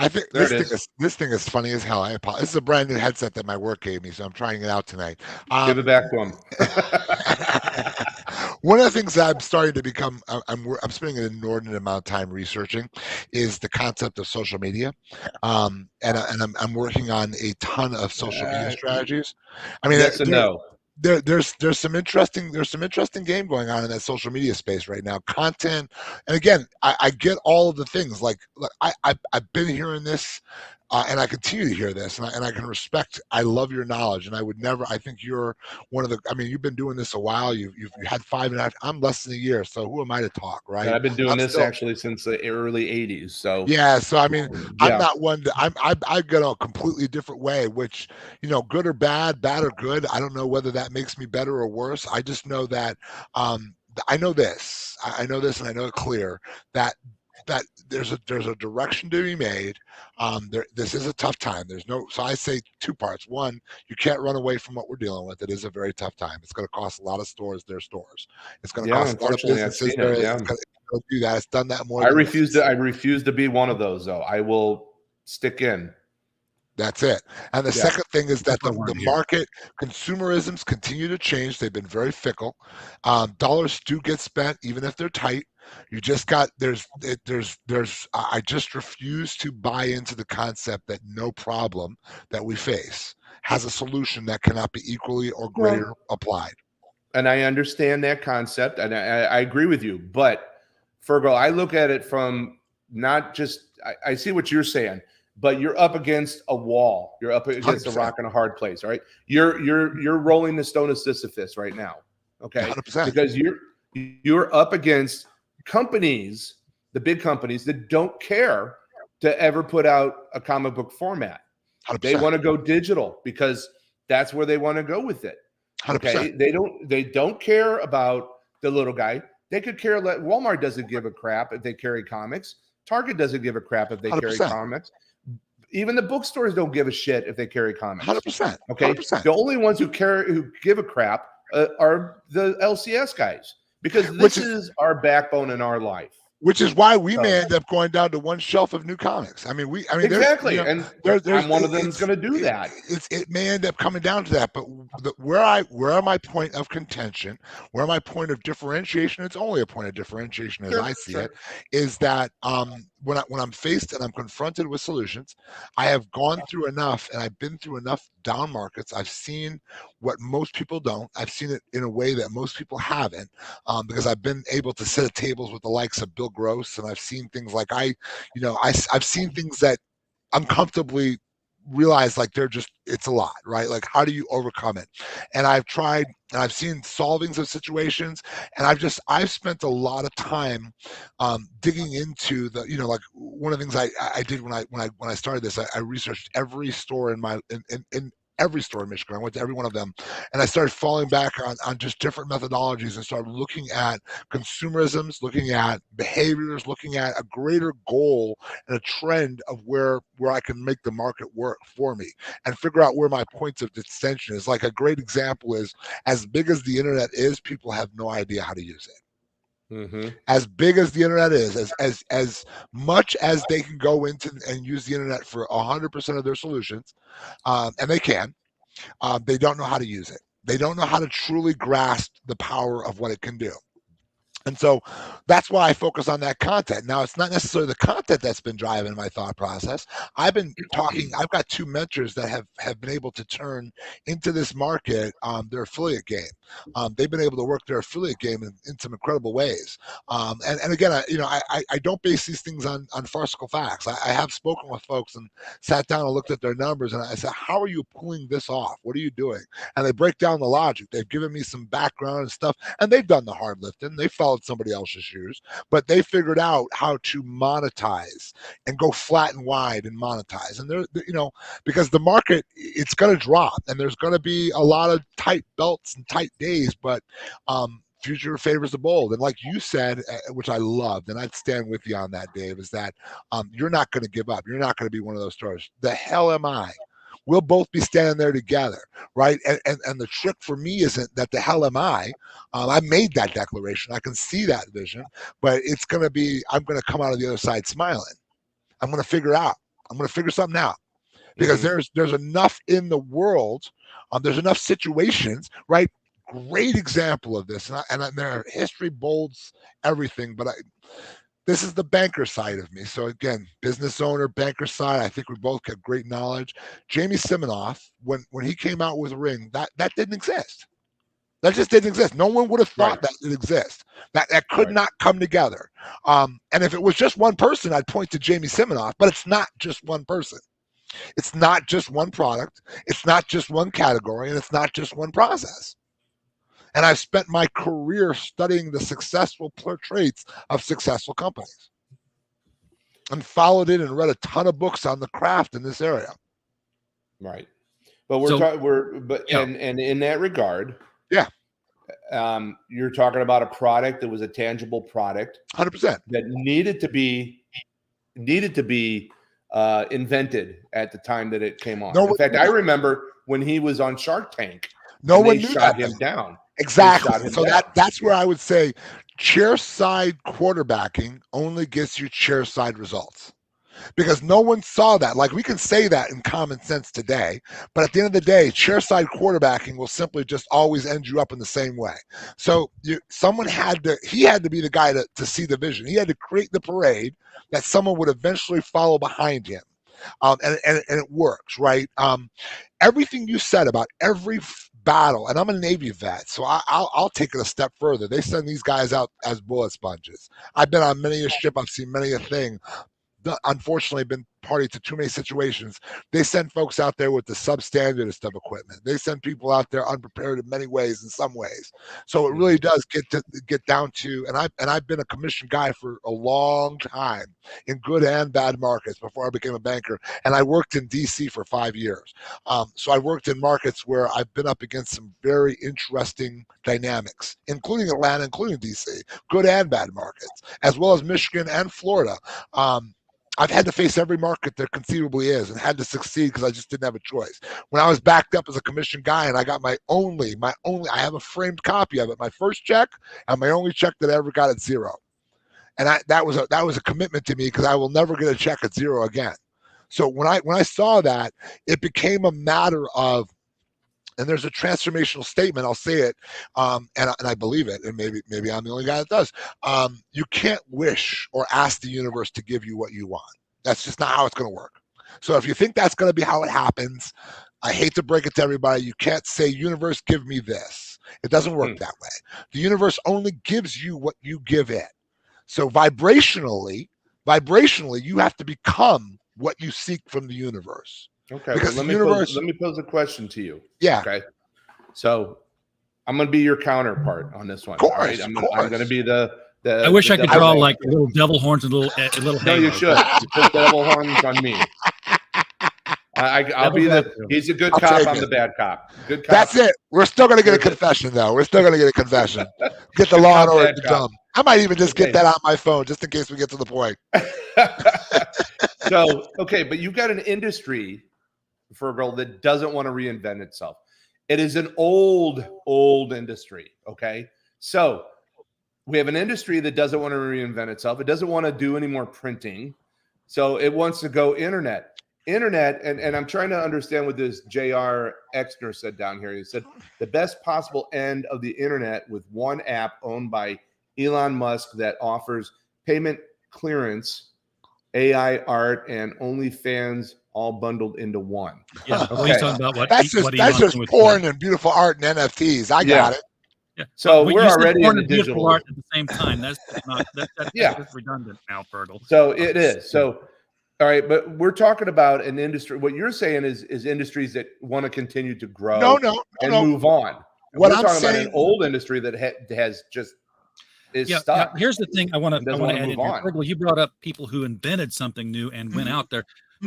I think this thing is funny as hell. I apologize. This is a brand new headset that my work gave me, so I'm trying it out tonight. Give it back to him. One of the things that I'm starting to become, I'm spending an inordinate amount of time researching, is the concept of social media, and I'm working on a ton of social media strategies. I mean, yes and no. There's some interesting game going on in that social media space right now. Content, and again, I get all of the things. Like I've been hearing this, and I continue to hear this, and I can respect. I love your knowledge, and I would never. I think you're one of the. I mean, you've been doing this a while. You've had 5.5. I'm less than a year, so who am I to talk, right? And I've been doing this actually since the early '80s. So yeah, so I mean, I'm not one. I go a completely different way, which good or bad or good. I don't know whether that makes me better or worse. I just know that I know this. I know this, and I know it clear that there's a direction to be made. This is a tough time. So I say two parts. One, you can't run away from what we're dealing with. It is a very tough time. It's going to cost a lot of stores their stores. It's going to cost a lot of businesses their. It's going to do that. It's done that more. I refuse to be one of those, though. I will stick in. That's it. And the second thing is that the market consumerisms continue to change. They've been very fickle. Dollars do get spent, even if they're tight. You just got I just refuse to buy into the concept that no problem that we face has a solution that cannot be equally or greater applied. And I understand that concept, and I agree with you. But Fergal, I look at it from not just I see what you're saying, but you're up against a wall. You're up against 100%. A rock and a hard place. Right? You're rolling the stone of Sisyphus right now. Okay, 100%. Because you're up against companies, the big companies that don't care to ever put out a comic book format. 100%. They want to go digital because that's where they want to go with it. 100%. Okay, they don't care about the little guy. They could care. Walmart doesn't give a crap if they carry comics. Target doesn't give a crap if they 100%. Carry comics. Even the bookstores don't give a shit if they carry comics. 100%. Okay, 100%. The only ones who give a crap are the LCS guys. Because this is our backbone in our life. Which is why we may end up going down to one shelf of new comics. Exactly, and I'm one of them that's going to do that. It may end up coming down to that, but where my point of contention, where my point of differentiation, it's only a point of differentiation as I see it, is that when I'm faced and I'm confronted with solutions, I have gone through enough and I've been through enough down markets. I've seen what most people don't. I've seen it in a way that most people haven't, because I've been able to sit at tables with the likes of Bill Gross, and I've seen things like I've seen things that uncomfortably realize like it's a lot, right? Like, how do you overcome it? And I've tried, and I've seen solvings of situations, and I've spent a lot of time digging into the, like one of the things I did when I started this, I researched every store in every store in Michigan. I went to every one of them, and I started falling back on just different methodologies and started looking at consumerisms, looking at behaviors, looking at a greater goal and a trend of where I can make the market work for me and figure out where my points of dissension is. Like a great example is, as big as the internet is, people have no idea how to use it. Mm-hmm. As big as the internet is, as much as they can go into and use the internet for 100% of their solutions, and they can, they don't know how to use it. They don't know how to truly grasp the power of what it can do. And so that's why I focus on that content. Now, it's not necessarily the content that's been driving my thought process. I've got two mentors that have been able to turn into this market their affiliate game. They've been able to work their affiliate game in some incredible ways. And again, I don't base these things on farcical facts. I have spoken with folks and sat down and looked at their numbers, and I said, how are you pulling this off? What are you doing? And they break down the logic. They've given me some background and stuff, and they've done the hard lifting. They followed somebody else's shoes, but they figured out how to monetize and go flat and wide and monetize. And they're because the market, it's going to drop, and there's going to be a lot of tight belts and tight days, but future favors the bold. And like you said, which I loved, and I'd stand with you on that, Dave, is that you're not going to give up. You're not going to be one of those stars. The hell am I? We'll both be standing there together, right? And the trick for me isn't that the hell am I? I made that declaration. I can see that vision, but it's going to be, I'm going to come out of the other side smiling. I'm going to figure something out because there's enough in the world. There's enough situations, right? Great example of this. And their history bolds everything, but this is the banker side of me. So again, business owner, banker side, I think we both got great knowledge. Jamie Siminoff, when he came out with Ring, that didn't exist. That just didn't exist. No one would have thought that it exists. That could not come together. And if it was just one person, I'd point to Jamie Siminoff, but it's not just one person. It's not just one product. It's not just one category, and it's not just one process. And I've spent my career studying the successful traits of successful companies and followed it and read a ton of books on the craft in this area. Right. But and in that regard, you're talking about a product that was a tangible product, 100%, that needed to be invented at the time that it came on. In fact, I remember when he was on Shark Tank, no one knew shot him down. Exactly. So that's where I would say chair side quarterbacking only gets you chair side results, because no one saw that. Like, we can say that in common sense today, but at the end of the day, chair side quarterbacking will simply just always end you up in the same way. So someone had to be the guy to see the vision. He had to create the parade that someone would eventually follow behind him. And it works, right? Everything you said about every battle, and I'm a Navy vet, so I'll take it a step further. They send these guys out as bullet sponges. I've been on many a ship. I've seen many a thing. Unfortunately, been party to too many situations. They send folks out there with the substandardest of equipment. They send people out there unprepared in many ways, in some ways. So it really does get down to, and I've been a commissioned guy for a long time in good and bad markets before I became a banker. And I worked in DC for 5 years. So I worked in markets where I've been up against some very interesting dynamics, including Atlanta, including DC, good and bad markets, as well as Michigan and Florida. I've had to face every market there conceivably is and had to succeed because I just didn't have a choice. When I was backed up as a commissioned guy and I got my only, I have a framed copy of it, my first check and my only check that I ever got at zero. And that was a commitment to me because I will never get a check at zero again. So when I saw that, it became a matter of, and there's a transformational statement, I'll say it, and I believe it, and maybe I'm the only guy that does. You can't wish or ask the universe to give you what you want. That's just not how it's going to work. So if you think that's going to be how it happens, I hate to break it to everybody, you can't say, universe, give me this. It doesn't work that way. The universe only gives you what you give it. So vibrationally, you have to become what you seek from the universe. Okay, because let me pose a question to you. Yeah. Okay. So I'm going to be your counterpart on this one. Of course, right? I'm going to be the. I wish I could draw like little devil horns and little No, you should. You put devil horns on me. I'll be he's a good cop, I'm the bad cop. Good cop. That's it. We're still going to get a confession, though. We're still going to get a confession. Get the law and order dumb. I might even just get that on my phone just in case we get to the point. So, okay, but you've got an industry, Fergal, that doesn't want to reinvent itself. It is an old industry, okay? So we have an industry that doesn't want to reinvent itself. It doesn't want to do any more printing. So it wants to go internet, and I'm trying to understand what this J.R. Exner said down here. He said, the best possible end of the internet with one app owned by Elon Musk that offers payment clearance, AI art, and OnlyFans all bundled into one. Yeah, okay. He's talking about that's just porn and beautiful art and NFTs. I got it. Yeah. So we're already in the digital art at the same time. That's just redundant now, Fergal. So it is. So all right, but we're talking about an industry. What you're saying is industries that want to continue to grow and move on. And we're talking about an old industry that has just is stuck. Here's the thing I want to add in here. Fergal, you brought up people who invented something new and went out there.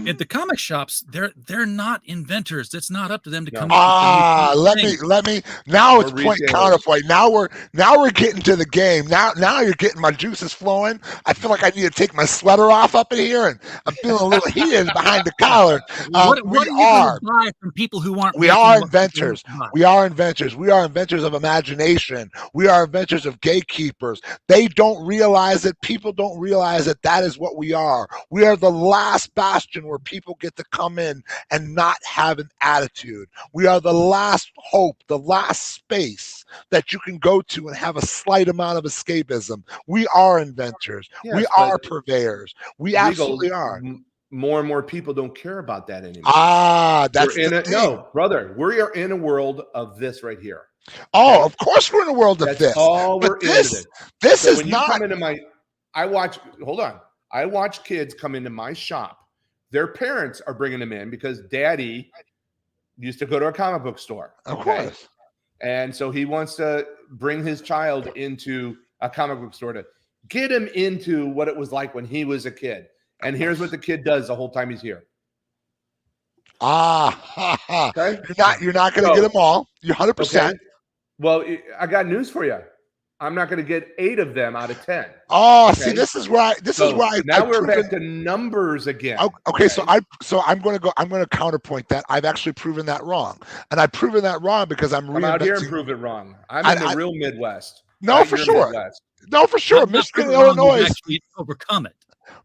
at the comic shops, they're not inventors. That's not up to them to come up with the new thing. Let me now We're it's point retailers. counterpoint. Now we're getting to the game. Now you're getting my juices flowing. I feel like I need to take my sweater off up in here, and I'm feeling a little heated behind the collar. What are you going to buy from people who aren't? We are inventors. We are inventors. We are inventors of imagination. We are inventors of gatekeepers. They don't realize it. People don't realize that is what we are. We are the last bastion where people get to come in and not have an attitude. We are the last hope, the last space that you can go to and have a slight amount of escapism. We are inventors. Yes, we are purveyors. We absolutely are. More and more people don't care about that anymore. That's no, brother. We are in a world of this right here. Oh, okay? Of course we're in a world of this. All we're in. This so is when not. You come into I watch kids come into my shop. Their parents are bringing them in because daddy used to go to a comic book store. Of course. And so he wants to bring his child into a comic book store to get him into what it was like when he was a kid. And here's what the kid does the whole time he's here. Okay. You're not going to get them all. You're 100%. Okay. Well, I got news for you. I'm not going to get 8 of them out of 10. Oh, okay? See, this is why. Now we're back to numbers again. Okay, so I'm going to counterpoint that. I've actually proven that wrong, and I've proven that wrong because I'm out here and prove it wrong. I'm in the real Midwest. No, for sure. No, for sure. Michigan, Illinois, actually overcome it.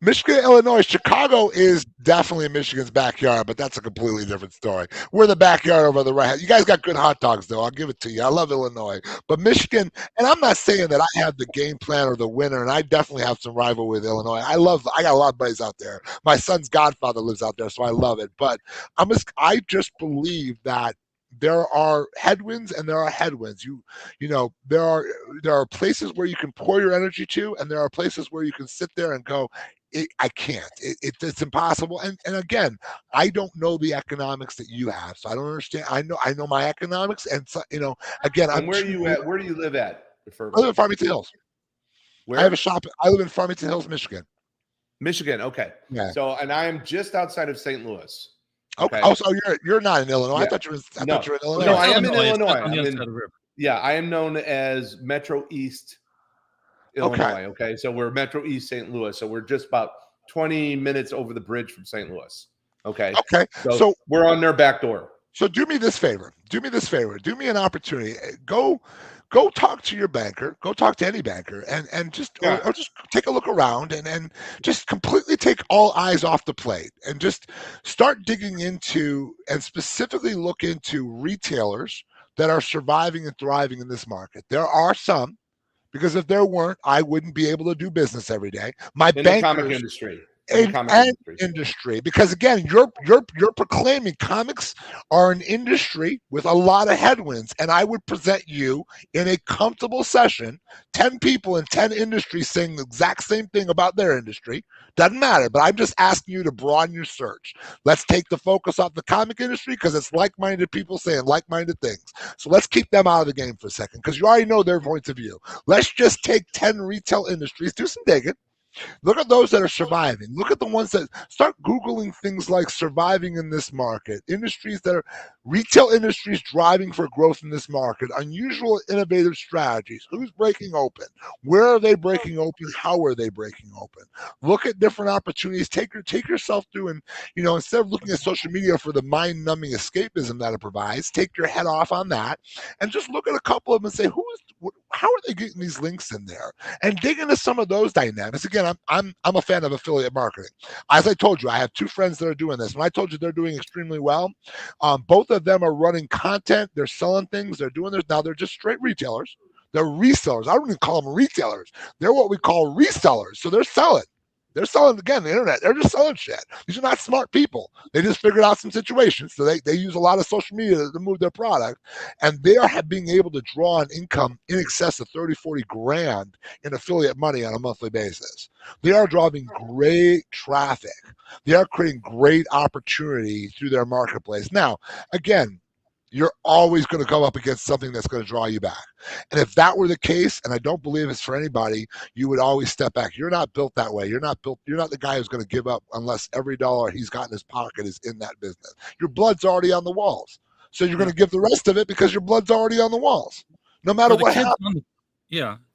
Michigan, Illinois, Chicago is definitely Michigan's backyard, but that's a completely different story. We're the backyard over the right. You guys got good hot dogs, though. I'll give it to you. I love Illinois. But Michigan, and I'm not saying that I have the game plan or the winner, and I definitely have some rival with Illinois. I got a lot of buddies out there. My son's godfather lives out there, so I love it. But I just believe that there are headwinds and there are headwinds. There are places where you can pour your energy to, and there are places where you can sit there and go, I can't. It's impossible. And again, I don't know the economics that you have, so I don't understand. I know my economics, and so, again, and where do you live at? I live in Farmington Hills. Where? I have a shop. I live in Farmington Hills, Michigan. Michigan, okay. Yeah. So, and I am just outside of St. Louis. Okay. Oh, so you're not in Illinois. Yeah. I thought you were in Illinois. No, I am in Illinois. I am known as Metro East Illinois. Okay. So we're Metro East St. Louis. So we're just about 20 minutes over the bridge from St. Louis. Okay. Okay. So we're on their back door. So do me this favor. Do me an opportunity. Go talk to your banker. Go talk to any banker, and just or just take a look around and just completely take all eyes off the plate and just start digging into and specifically look into retailers that are surviving and thriving in this market. There are some, because if there weren't, I wouldn't be able to do business every day. My in bankers, the comic industry. Industry, because again, you're proclaiming comics are an industry with a lot of headwinds, and I would present you in a comfortable session 10 people in 10 industries saying the exact same thing about their industry. Doesn't matter, but I'm just asking you to broaden your search. Let's take the focus off the comic industry because it's like-minded people saying like-minded things. So let's keep them out of the game for a second because you already know their points of view. Let's just take 10 retail industries, do some digging. Look at those that are surviving. Look at the ones that start Googling things like surviving in this market, industries that are retail industries driving for growth in this market, unusual, innovative strategies. Who's breaking open? Where are they breaking open? How are they breaking open? Look at different opportunities. Take yourself through and, instead of looking at social media for the mind-numbing escapism that it provides, take your head off on that and just look at a couple of them and say, how are they getting these links in there? And dig into some of those dynamics. Again, I'm a fan of affiliate marketing. As I told you, I have 2 friends that are doing this. When I told you they're doing extremely well, both of them are running content. They're selling things. They're doing this. Now they're just straight retailers. They're resellers. I don't even call them retailers. They're what we call resellers. So they're selling. They're selling, again, the internet. They're just selling shit. These are not smart people. They just figured out some situations. So they use a lot of social media to move their product. And they are being able to draw an income in excess of 30, 40 grand in affiliate money on a monthly basis. They are driving great traffic. They are creating great opportunity through their marketplace. Now, again, You're always going to come up against something that's going to draw you back. And if that were the case, and I don't believe it's for anybody, you would always step back. You're not built that way. You're not the guy who's going to give up unless every dollar he's got in his pocket is in that business. Your blood's already on the walls. So you're going to give the rest of it because your blood's already on the walls, no matter what happens.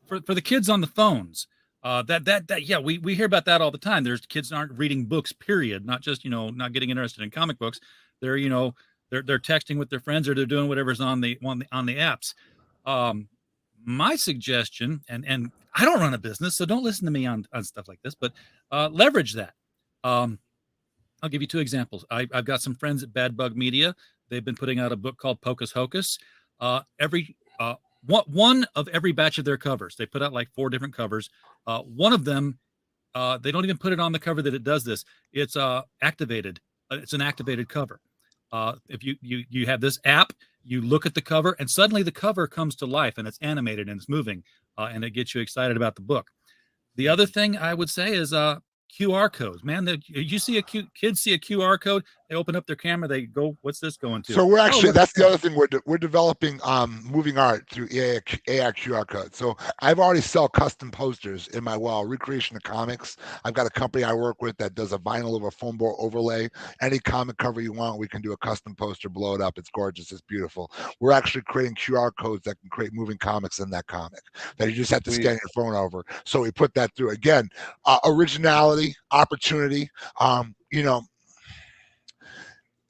For the kids on the phones, we hear about that all the time. There's kids that aren't reading books, period. Not just, not getting interested in comic books. They're, they're texting with their friends, or they're doing whatever's on the apps. My suggestion, and I don't run a business, so don't listen to me on stuff like this, but leverage that. I'll give you 2 examples. I've got some friends at Bad Bug Media. They've been putting out a book called Pocus Hocus. One of every batch of their covers, they put out like 4 different covers. One of them, they don't even put it on the cover that it does this. It's activated. It's an activated cover. If you have this app, you look at the cover, and suddenly the cover comes to life, and it's animated and it's moving, and it gets you excited about the book. The other thing I would say is QR codes. Man, you see kids see a QR code, they open up their camera, they go, "What's this going to?" So we're actually that's the other thing we're developing moving art through AI QR codes. So I've already sell custom posters in my wall, recreation of comics. I've got a company I work with that does a vinyl over foam board overlay. Any comic cover you want, we can do a custom poster, blow it up. It's gorgeous. It's beautiful. We're actually creating QR codes that can create moving comics in that comic that you just have to scan your phone over. So we put that through. Again, originality, opportunity.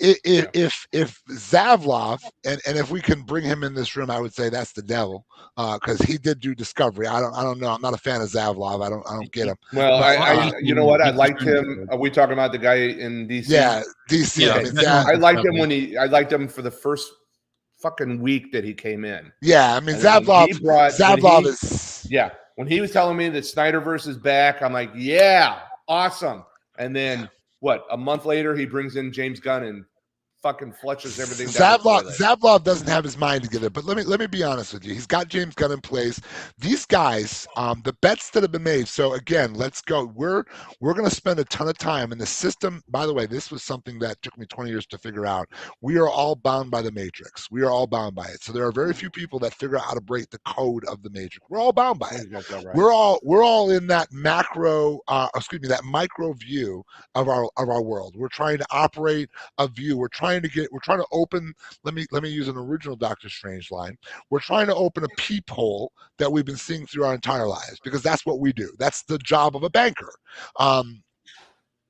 If Zavlov, and if we can bring him in this room, I would say that's the devil, because he did do Discovery. I don't know. I'm not a fan of Zavlov. I don't get him. Well, I you know what? I liked him. Are we talking about the guy in DC? Yeah, DC. Yeah, I I liked him I liked him for the first fucking week that he came in. Yeah, I mean Zavlov is. Yeah, when he was telling me that Snyderverse is back, I'm like, yeah, awesome. And then what? A month later, he brings in James Gunn and fucking flushes everything down. Zavlov doesn't have his mind together, but let me be honest with you. He's got James Gunn in place. These guys, the bets that have been made. So again, let's go. We're going to spend a ton of time in the system. By the way, this was something that took me 20 years to figure out. We are all bound by the Matrix. We are all bound by it. So there are very few people that figure out how to break the code of the Matrix. We're all bound by it. Right. We're all in that that micro view of our world. We're trying to operate a view. We're trying to open, let me use an original Doctor Strange line. We're trying to open a peephole that we've been seeing through our entire lives, because that's what we do. That's the job of a banker.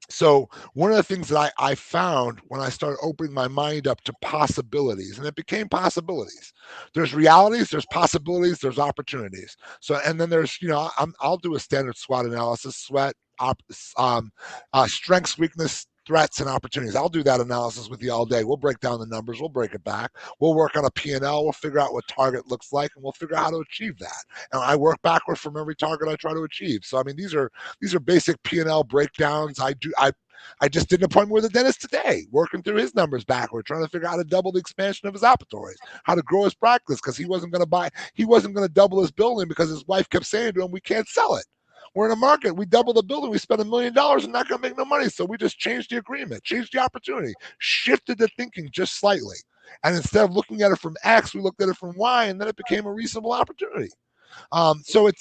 So one of the things that I found when I started opening my mind up to possibilities, and it became possibilities. There's realities, there's possibilities, there's opportunities. So, and then there's, I'll do a standard SWOT analysis, strengths, weakness, threats, and opportunities. I'll do that analysis with you all day. We'll break down the numbers. We'll break it back. We'll work on a P&L. We'll figure out what target looks like, and we'll figure out how to achieve that. And I work backward from every target I try to achieve. So, I mean, these are basic P&L breakdowns. I just did an appointment with a dentist today, working through his numbers backward, trying to figure out how to double the expansion of his operatories, how to grow his practice, because he wasn't going to double his building because his wife kept saying to him, "We can't sell it. We're in a market. We double the building. We spend $1 million and not going to make no money." So we just changed the agreement, changed the opportunity, shifted the thinking just slightly. And instead of looking at it from X, we looked at it from Y, and then it became a reasonable opportunity. So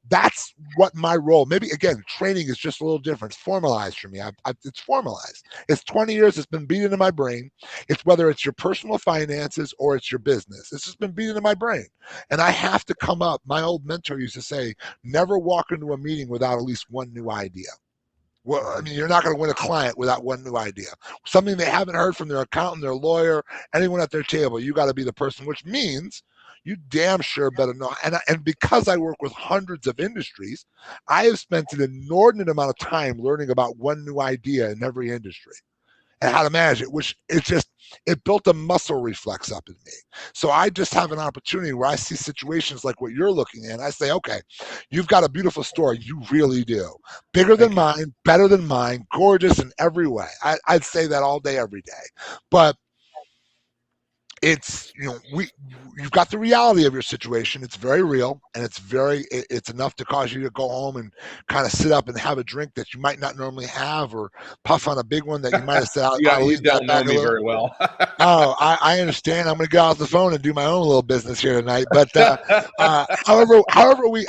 that's what my role. Maybe again, training is just a little different. It's formalized for me. It's formalized. It's 20 years. It's been beaten in my brain. It's whether it's your personal finances or it's your business. It's just been beaten in my brain. And I have to come up. My old mentor used to say, never walk into a meeting without at least one new idea. Well, I mean, you're not going to win a client without one new idea. Something they haven't heard from their accountant, their lawyer, anyone at their table. You got to be the person, which means you damn sure better know. And because I work with hundreds of industries, I have spent an inordinate amount of time learning about one new idea in every industry and how to manage it, which it built a muscle reflex up in me. So I just have an opportunity where I see situations like what you're looking at. I say, okay, you've got a beautiful story. You really do. Bigger than mine, better than mine, gorgeous in every way. I'd say that all day, every day. But it's, you've got the reality of your situation. It's very real, and it's enough to cause you to go home and kind of sit up and have a drink that you might not normally have, or puff on a big one that you might have said, you don't know me very well. Oh, I understand. I'm going to get off the phone and do my own little business here tonight. But however we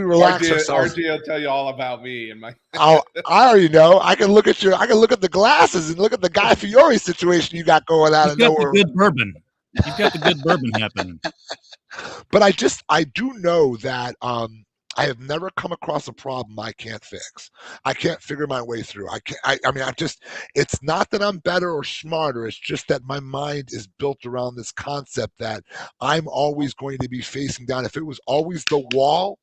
relax ourselves. RG will tell you all about me and my. I already know. I can look at the glasses and look at the Guy Fieri situation you got going on. You've got the good bourbon. You've got the good bourbon happening. But I do know that I have never come across a problem I can't fix. I can't figure my way through. It's not that I'm better or smarter. It's just that my mind is built around this concept that I'm always going to be facing down. If it was always the wall,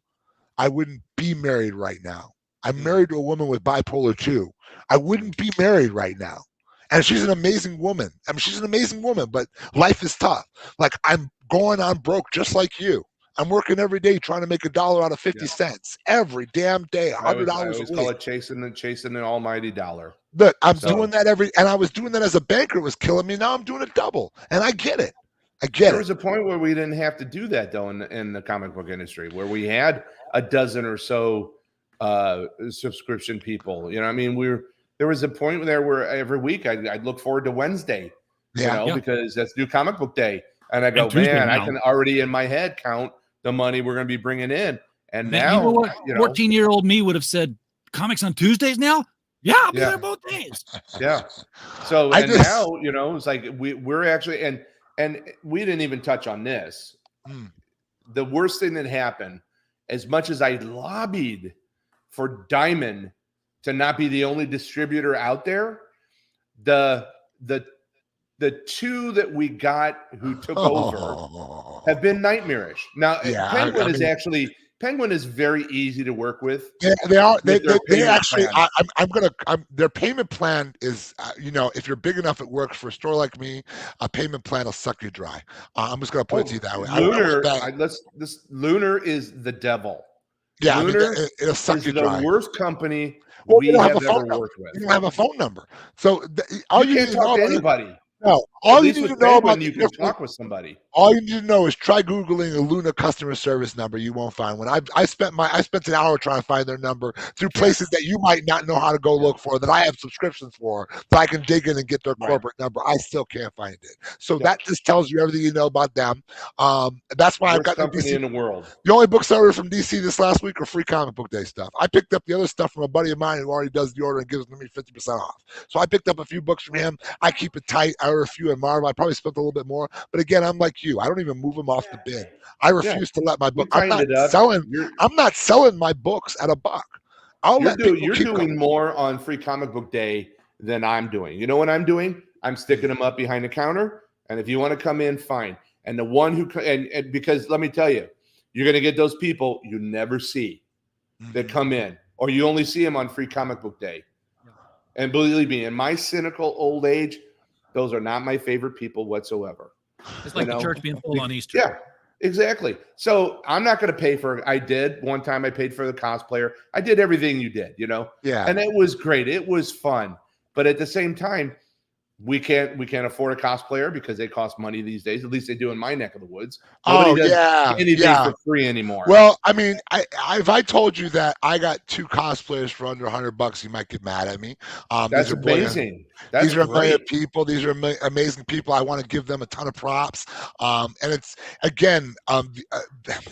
I wouldn't be married right now. I'm married to a woman with bipolar 2. I wouldn't be married right now. And she's an amazing woman. I mean, she's an amazing woman, but life is tough. Like, I'm going on broke just like you. I'm working every day trying to make $1 out of 50 cents every damn day. $100 I a always week. call it chasing the almighty dollar. Look, I'm doing that and I was doing that as a banker. It was killing me. Now I'm doing it double, and I get it. There was a point where we didn't have to do that, though, in the comic book industry, where we had a dozen or so subscription people. You know, I mean, there was a point there where every week I'd look forward to Wednesday, because that's New Comic Book Day. And I go, man, I can already in my head count the money we're going to be bringing in. And now, you know what? 14-year-old me would have said, comics on Tuesdays now? Yeah, I'll be there both days. Yeah. So now, it's like we're actually, and we didn't even touch on this. The worst thing that happened, as much as I lobbied for Diamond to not be the only distributor out there, the two that we got who took over have been nightmarish. Now, Penguin is very easy to work with. Yeah, they are. They actually. Their payment plan is, if you're big enough, it works. For a store like me, a payment plan will suck you dry. I'm just going to put it to you that way. Lunar is the devil. Yeah, Lunar it'll suck you dry. The worst company we have ever worked with. You don't have a phone number, so you can't talk to anybody. No, all you need to know about you can talk with somebody. All you need to know is try Googling a Luna customer service number. You won't find one. I spent an hour trying to find their number through places that you might not know how to go look for, that I have subscriptions for, so I can dig in and get their corporate number. I still can't find it. So that just tells you everything you know about them. That's why I've got the DC in the world. The only books I ordered from DC this last week are free comic book day stuff. I picked up the other stuff from a buddy of mine who already does the order and gives me 50% off. So I picked up a few books from him. I keep it tight. I order a few in Marvel. I probably spent a little bit more, but again, I'm like you. I don't even move them off the bin. I refuse to let my book. I'm not selling my books at $1. You're doing more on Free Comic Book Day than I'm doing. You know what I'm doing? I'm sticking them up behind the counter, and if you want to come in, fine. And the one who and because let me tell you, you're going to get those people you never see that come in, or you only see them on Free Comic Book Day. And believe me, in my cynical old age, those are not my favorite people whatsoever. It's like the church being full on Easter. Yeah, exactly. So I'm not going to pay for it. I did one time. I paid for the cosplayer. I did everything you did, Yeah. And it was great. It was fun. But at the same time, we can't afford a cosplayer because they cost money these days. At least they do in my neck of the woods. Nobody does anything for free anymore. Well, I mean, if I told you that I got 2 cosplayers for under $100, you might get mad at me. That's amazing. These are brilliant people. These are amazing people. I want to give them a ton of props. And it's, again,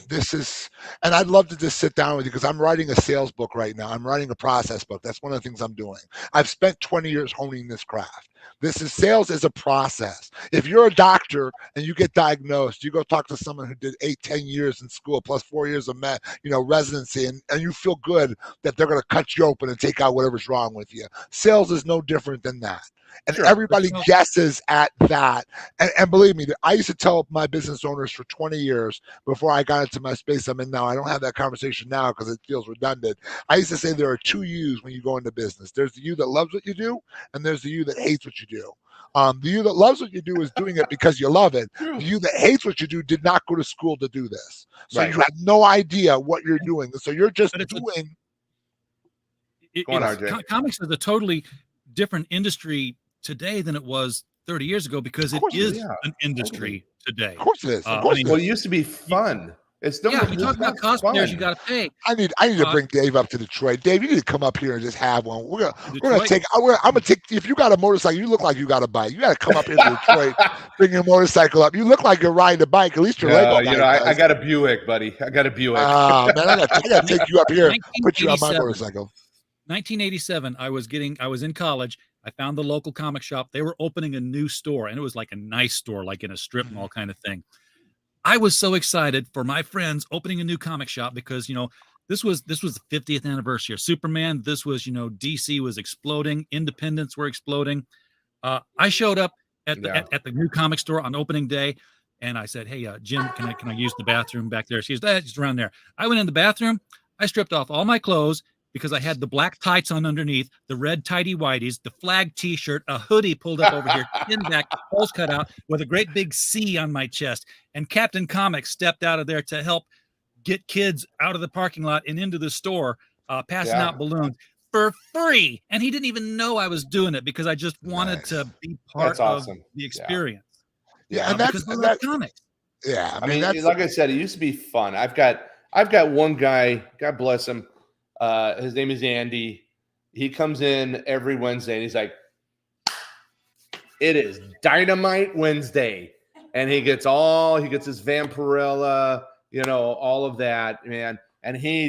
this is, and I'd love to just sit down with you because I'm writing a sales book right now. I'm writing a process book. That's one of the things I'm doing. I've spent 20 years honing this craft. Sales is a process. If you're a doctor and you get diagnosed, you go talk to someone who did 8-10 years in school plus 4 years of residency, and you feel good that they're going to cut you open and take out whatever's wrong with you. Sales is no different than that. And everybody guesses at that. And believe me, I used to tell my business owners for 20 years before I got into my space I'm in now. I don't have that conversation now because it feels redundant. I used to say there are 2 yous when you go into business. There's the you that loves what you do, and there's the you that hates what you do. The you that loves what you do is doing it because you love it. The you that hates what you do did not go to school to do this. So you have no idea what you're doing. So you're just doing. Comics is a totally different industry today than it was 30 years ago because it is an industry today. Of course it is. Well, it used to be fun. It's no, you talk about cosplayers, you got to pay. I need to bring Dave up to Detroit. Dave, you need to come up here and just have one. We're gonna take. I'm gonna take. If you got a motorcycle, you look like you got a bike. You got to come up here to Detroit, bring your motorcycle up. You look like you're riding a bike. At least your leg. I got a Buick, buddy. I got a Buick. Man, I got to take you up here. Put you on my motorcycle. 1987. I was in college. I found the local comic shop. They were opening a new store, and it was like a nice store, like in a strip mall kind of thing. I was so excited for my friends opening a new comic shop because, this was the 50th anniversary of Superman. This was, DC was exploding. Independents were exploding. I showed up at the new comic store on opening day, and I said, "Hey, Jim, can I use the bathroom back there?" She said, "It's around there." I went in the bathroom. I stripped off all my clothes because I had the black tights on underneath, the red tighty whities, the flag T-shirt, a hoodie pulled up over here, chin back, holes cut out, with a great big C on my chest. And Captain Comics stepped out of there to help get kids out of the parking lot and into the store, passing out balloons for free. And he didn't even know I was doing it because I just wanted to be part of the experience. Yeah, and that's comics. Yeah, I mean, like I said, it used to be fun. I've got one guy, God bless him. His name is Andy. He comes in every Wednesday and he's like, "It is Dynamite Wednesday." And he gets his Vampirella, all of that, man. And he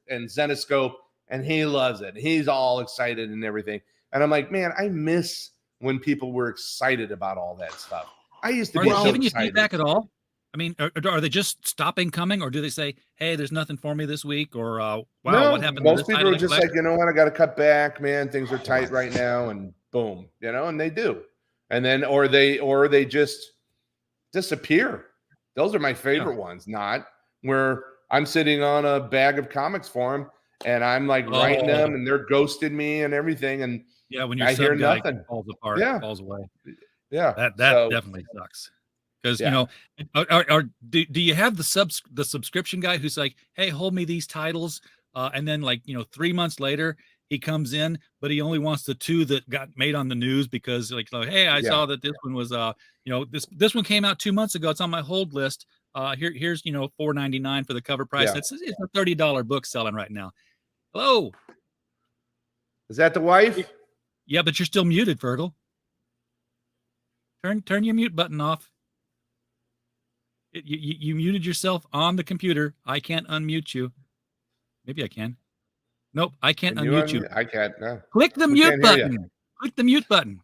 and Zenoscope, and he loves it. He's all excited and everything. And I'm like, man, I miss when people were excited about all that stuff. I used to be so excited. Are they giving you feedback at all? I mean, are they just stopping coming, or do they say, "Hey, there's nothing for me this week," or "Wow, what happened?" Most people are just like, "You know what? I got to cut back, man. Things are tight right now," and boom, and they do, and then or they just disappear. Those are my favorite ones. Not where I'm sitting on a bag of comics for them, and I'm like writing them, and they're ghosting me and everything, and when I hear nothing, falls apart, falls away. Yeah, that definitely sucks. Because do you have the subscription guy who's like, "Hey, hold me these titles," and then 3 months later he comes in, but he only wants the 2 that got made on the news because "Hey, I saw that this one was this one came out 2 months ago. It's on my hold list. Here's $4.99 for the cover price. It's a $30 book selling right now." Hello, is that the wife? Yeah, but you're still muted, Fergal. Turn your mute button off. You muted yourself on the computer. I can't unmute you. Maybe I can. Nope, I can't unmute you. I can't. No. Click the mute button. Click the mute button.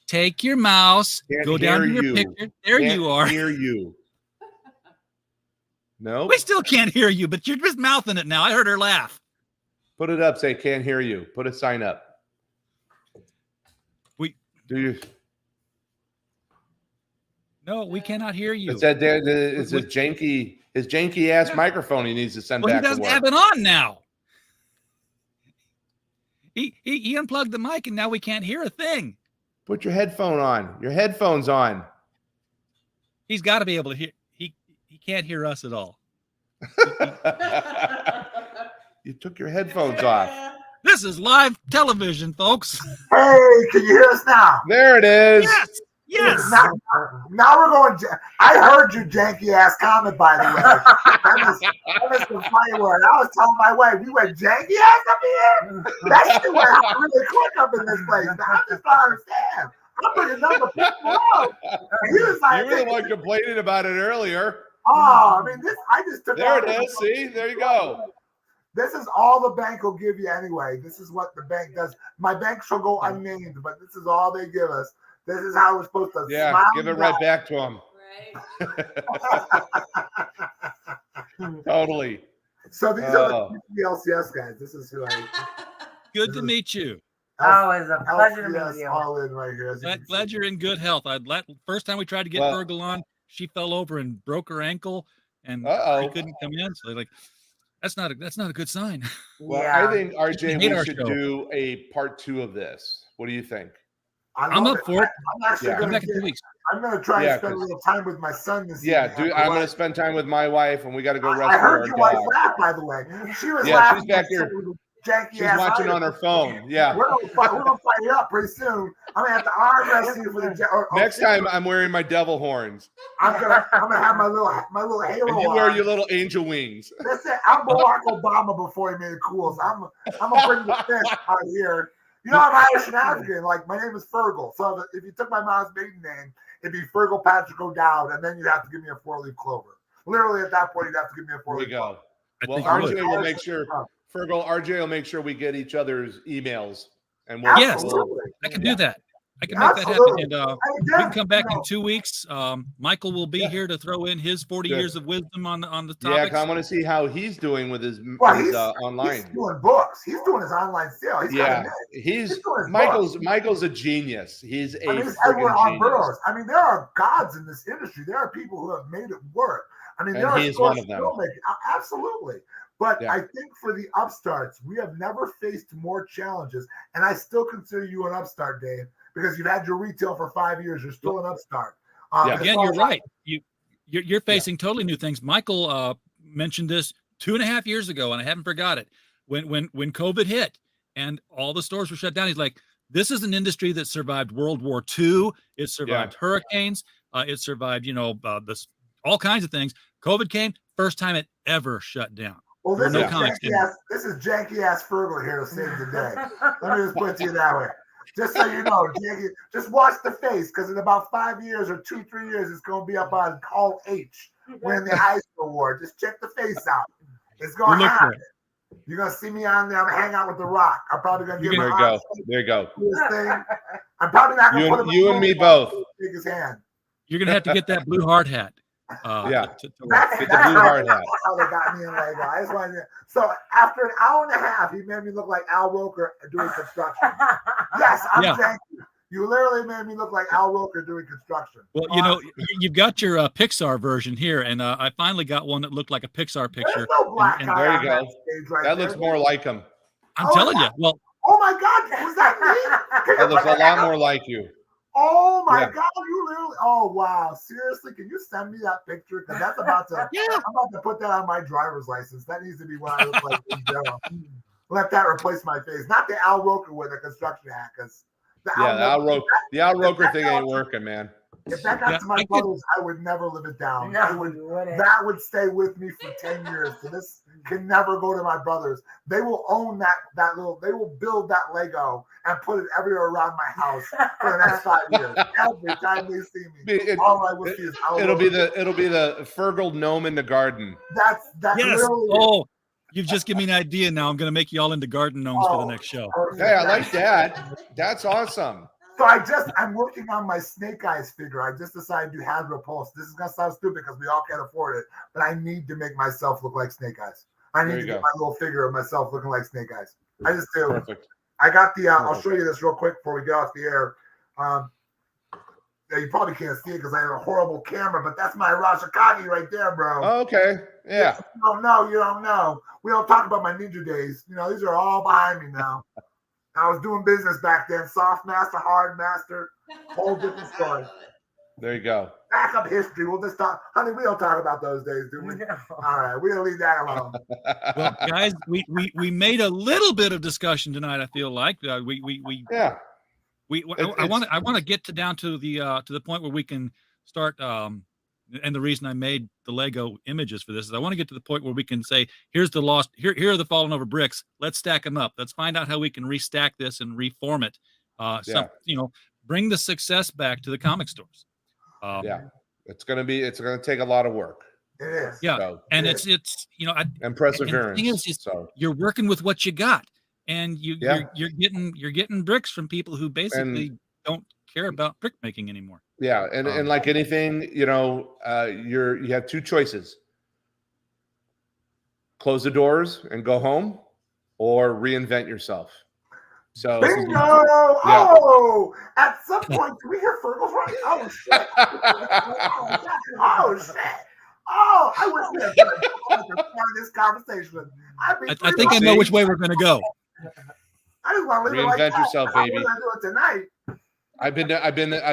Take your mouse. Go down to your picture. There you are. Hear you. No. We still can't hear you, but you're just mouthing it now. I heard her laugh. Put it up. Say can't hear you. Put a sign up. Do you? No, we cannot hear you. It's his janky ass microphone he needs to send back. He doesn't have it on now. He unplugged the mic and now we can't hear a thing. Put your headphone on. Your headphones on. He's got to be able to hear. He can't hear us at all. You took your headphones off. This is live television, folks. Hey, can you hear us now? There it is. Yes. Now we're going. I heard your janky ass comment, by the way. that was the funny word. I was telling my wife, we went janky ass up here. That shit went really quick up in this place. Now, I just don't understand. I'm bringing number people up. You were the one complaining about it earlier. Oh, I mean, I just took. There it is. See, there you go. This is all the bank will give you anyway. This is what the bank does. My bank shall go unnamed, but this is all they give us. This is how we're supposed to smile. Give it right back to them. Right. Totally. So these are the LCS guys. This is who I. Good to meet you. Oh, it's a pleasure to meet you. All in right here. Glad you're in good health. First time we tried to get Fergal on, she fell over and broke her ankle, and she couldn't come in. So that's not a good sign. Well, yeah. I think RJ, we should do a part 2 of this. What do you think? I'm up for it. I'm actually going to try to spend a little time with my son this evening. Yeah, dude, I'm going to spend time with my wife, and we got to go wrestle. I heard your wife laugh, by the way. She was laughing. She's back here. janky She's ass watching item. on her phone. Yeah. We're gonna fight it up pretty soon. I'm gonna have to arm wrestle you for the. Next time, I'm wearing my devil horns. I'm gonna have my little halo. And you wear on. your little angel wings. That's it. I'm Barack Obama before he made it cool. So I'm gonna bring the fist out here. You know, I'm Irish and African. Like, my name is Fergal. So if you took my mom's maiden name, it'd be Fergal Patrick O'Dowd, and then you'd have to give me a 4-leaf clover. Literally, at that point, you'd have to give me a 4-leaf clover. Well, RJ will make sure. Fergal, RJ will make sure we get each other's emails, and we'll. Yes, I can do that. I can make that happen. And we can come back in 2 weeks. Michael will be here to throw in his 40 years of wisdom on the topics. Yeah, I want to see how he's doing with his, online. He's doing books. He's doing his online sale. Michael's a genius. He's a Edward freaking genius. I mean, there are gods in this industry. There are people who have made it work. I mean, And there are he's one of them. Absolutely. But I think for the upstarts, we have never faced more challenges. And I still consider you an upstart, Dave, because you've had your retail for 5 years. You're still an upstart. Again, you're right. You're facing totally new things. Michael mentioned this 2.5 years ago, and I haven't forgot it. When COVID hit and all the stores were shut down, he's like, this is an industry that survived World War II. It survived hurricanes. It survived, all kinds of things. COVID came, first time it ever shut down. Well, this is janky ass Fergal here to save the day. Let me just put it to you that way. Just so you know, janky, just watch the face, because in about 5 years or 2-3 years, it's going to be up on Call H winning the Heisman Award. Just check the face out. It's going to happen. You're going to see me on there. I'm going to hang out with The Rock. I'm probably going to give him There you go. thing. I'm probably not going to put him you and me both. Shake his hand. You're going to have to get that blue hard hat. That's how they got me in Lego. I just wanted to, so after an hour and a half, he made me look like Al Roker doing construction. Yes, I'm janky. You literally made me look like Al Roker doing construction. Well, you've got your Pixar version here, and I finally got one that looked like a Pixar picture. No black and guy there on you that go. stage right That there. looks more like him. I'm telling you. Well, oh my God, was that me? That looks a lot more like you. Oh my God, you literally, oh wow, seriously, can you send me that picture? Because that's about to, I'm about to put that on my driver's license. That needs to be what I look like in general. Let that replace my face. Not the Al Roker with a construction hat, because the Al Roker thing ain't working, man. If that got to my brothers, I would never live it down. That would stay with me for 10 years. So this can never go to my brothers. They will own that little, they will build that Lego and put it everywhere around my house for the next 5 years. Every time they see me, all I will see is it'll be the Fergal gnome in the garden. That's literally Oh, you've just given me an idea now. I'm going to make you all into garden gnomes for the next show. Hey, I like that. That's awesome. So I'm working on my Snake Eyes figure. I just decided to do Hasbro Pulse. This is gonna sound stupid because we all can't afford it, but I need to make myself look like Snake Eyes. I need to get my little figure of myself looking like Snake Eyes. I just do. Perfect. I got the. I'll show you this real quick before we get off the air. You probably can't see it because I have a horrible camera, but that's my Rashikage right there, bro. Oh, okay. Yeah. You don't know. We don't talk about my ninja days. These are all behind me now. I was doing business back then. Soft master, hard master, whole different story. There you go. Back up history. We'll just talk. Honey, we don't talk about those days, do we? All right. We'll leave that alone. Well, guys, we made a little bit of discussion tonight, I feel like. I want to get down to the point where we can start and the reason I made the Lego images for this is I want to get to the point where we can say, here are the fallen over bricks. Let's stack them up. Let's find out how we can restack this and reform it. Bring the success back to the comic stores. It's going to take a lot of work. It is. Yeah. So, and it's and perseverance. And the thing is, you're working with what you got, and you're getting bricks from people who basically don't care about brick making anymore. Yeah, and like anything, you have two choices: close the doors and go home, or reinvent yourself. So, bingo! Oh, at some point, do we hear Fergal's running? Oh shit! Oh shit! Oh, I wish we had started this conversation. I think I know which way we're going to go. I just want to reinvent yourself, baby. I'm gonna do it tonight. I've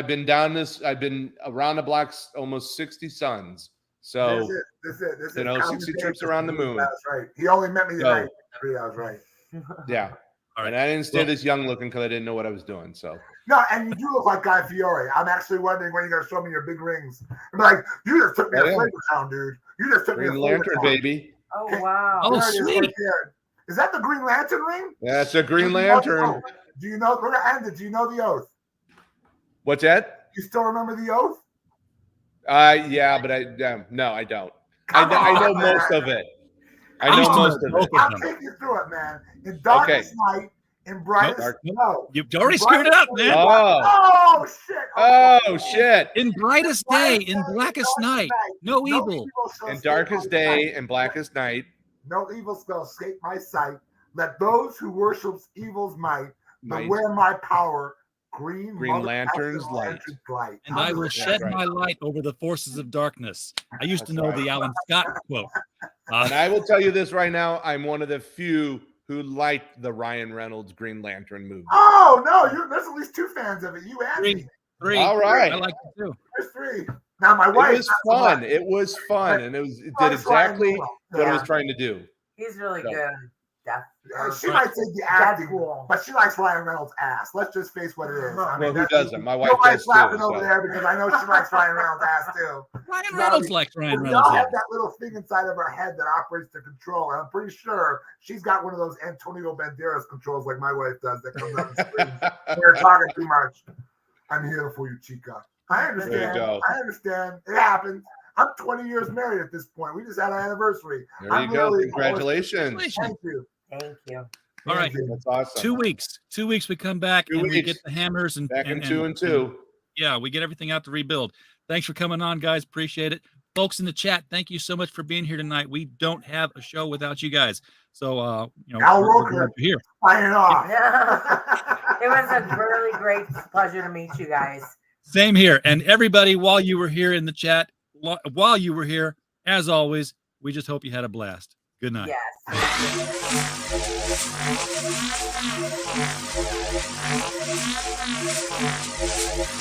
been down this. I've been around the block almost 60 suns. So this is 60 trips around the moon. That's right. He only met me tonight. I was right. Yeah. And I didn't stay this young looking because I didn't know what I was doing. So no, and you do look like Guy Fieri. I'm actually wondering when you're gonna show me your big rings. I'm like, you just took me to Flavor Town, dude. You just took me to Green Flavor Lantern, Town. baby. Oh wow! Oh, There it is sweet. right there. Is that the Green Lantern ring? Yeah, it's a Green Lantern. Do you know? We're gonna end it. Do you know the oath? What's that? You still remember the oath? Yeah, but no, I don't. I know most of it. I know most of it. I'll take you through it, man. In darkest night, in brightest no. You've already screwed it up, man. Oh shit! Oh shit! In brightest day, in blackest night, no evil. In darkest day, in blackest night, no evil shall escape my sight. Let those who worship evil's might beware my power. Green Lantern's light. And I will shed my light over the forces of darkness. I used to know the Alan Scott quote. And I will tell you this right now: I'm one of the few who liked the Ryan Reynolds Green Lantern movie. Oh no, there's at least 2 fans of it. You and me. Three. All right. I like it too. There's 3. Now my wife. It was fun. It was fun, and it did exactly what it was trying to do. He's really good. She might say the acting, but she likes Ryan Reynolds' ass. Let's just face what it is. Well, who doesn't? My wife Nobody's does laughing too. over there because I know she likes Ryan Reynolds' ass too. Ryan Reynolds likes Ryan We Reynolds. all have that little thing inside of our head that operates the control. And I'm pretty sure she's got one of those Antonio Banderas controls like my wife does that comes out and screams, "You're talking too much. I'm here for you, Chica." I understand. There you go. I understand. It happens. I'm 20 years married at this point. We just had our anniversary. There you go. Congratulations. Thank you. Thank you. All right. That's awesome. 2 weeks. 2 weeks we come back and we get the hammers and back in 2 and 2. Yeah, we get everything out to rebuild. Thanks for coming on, guys. Appreciate it. Folks in the chat, thank you so much for being here tonight. We don't have a show without you guys. So Al Roker we're here. signing off. It was a really great pleasure to meet you guys. Same here. And everybody, while you were here in the chat, while you were here, as always, we just hope you had a blast. Good night. Yes.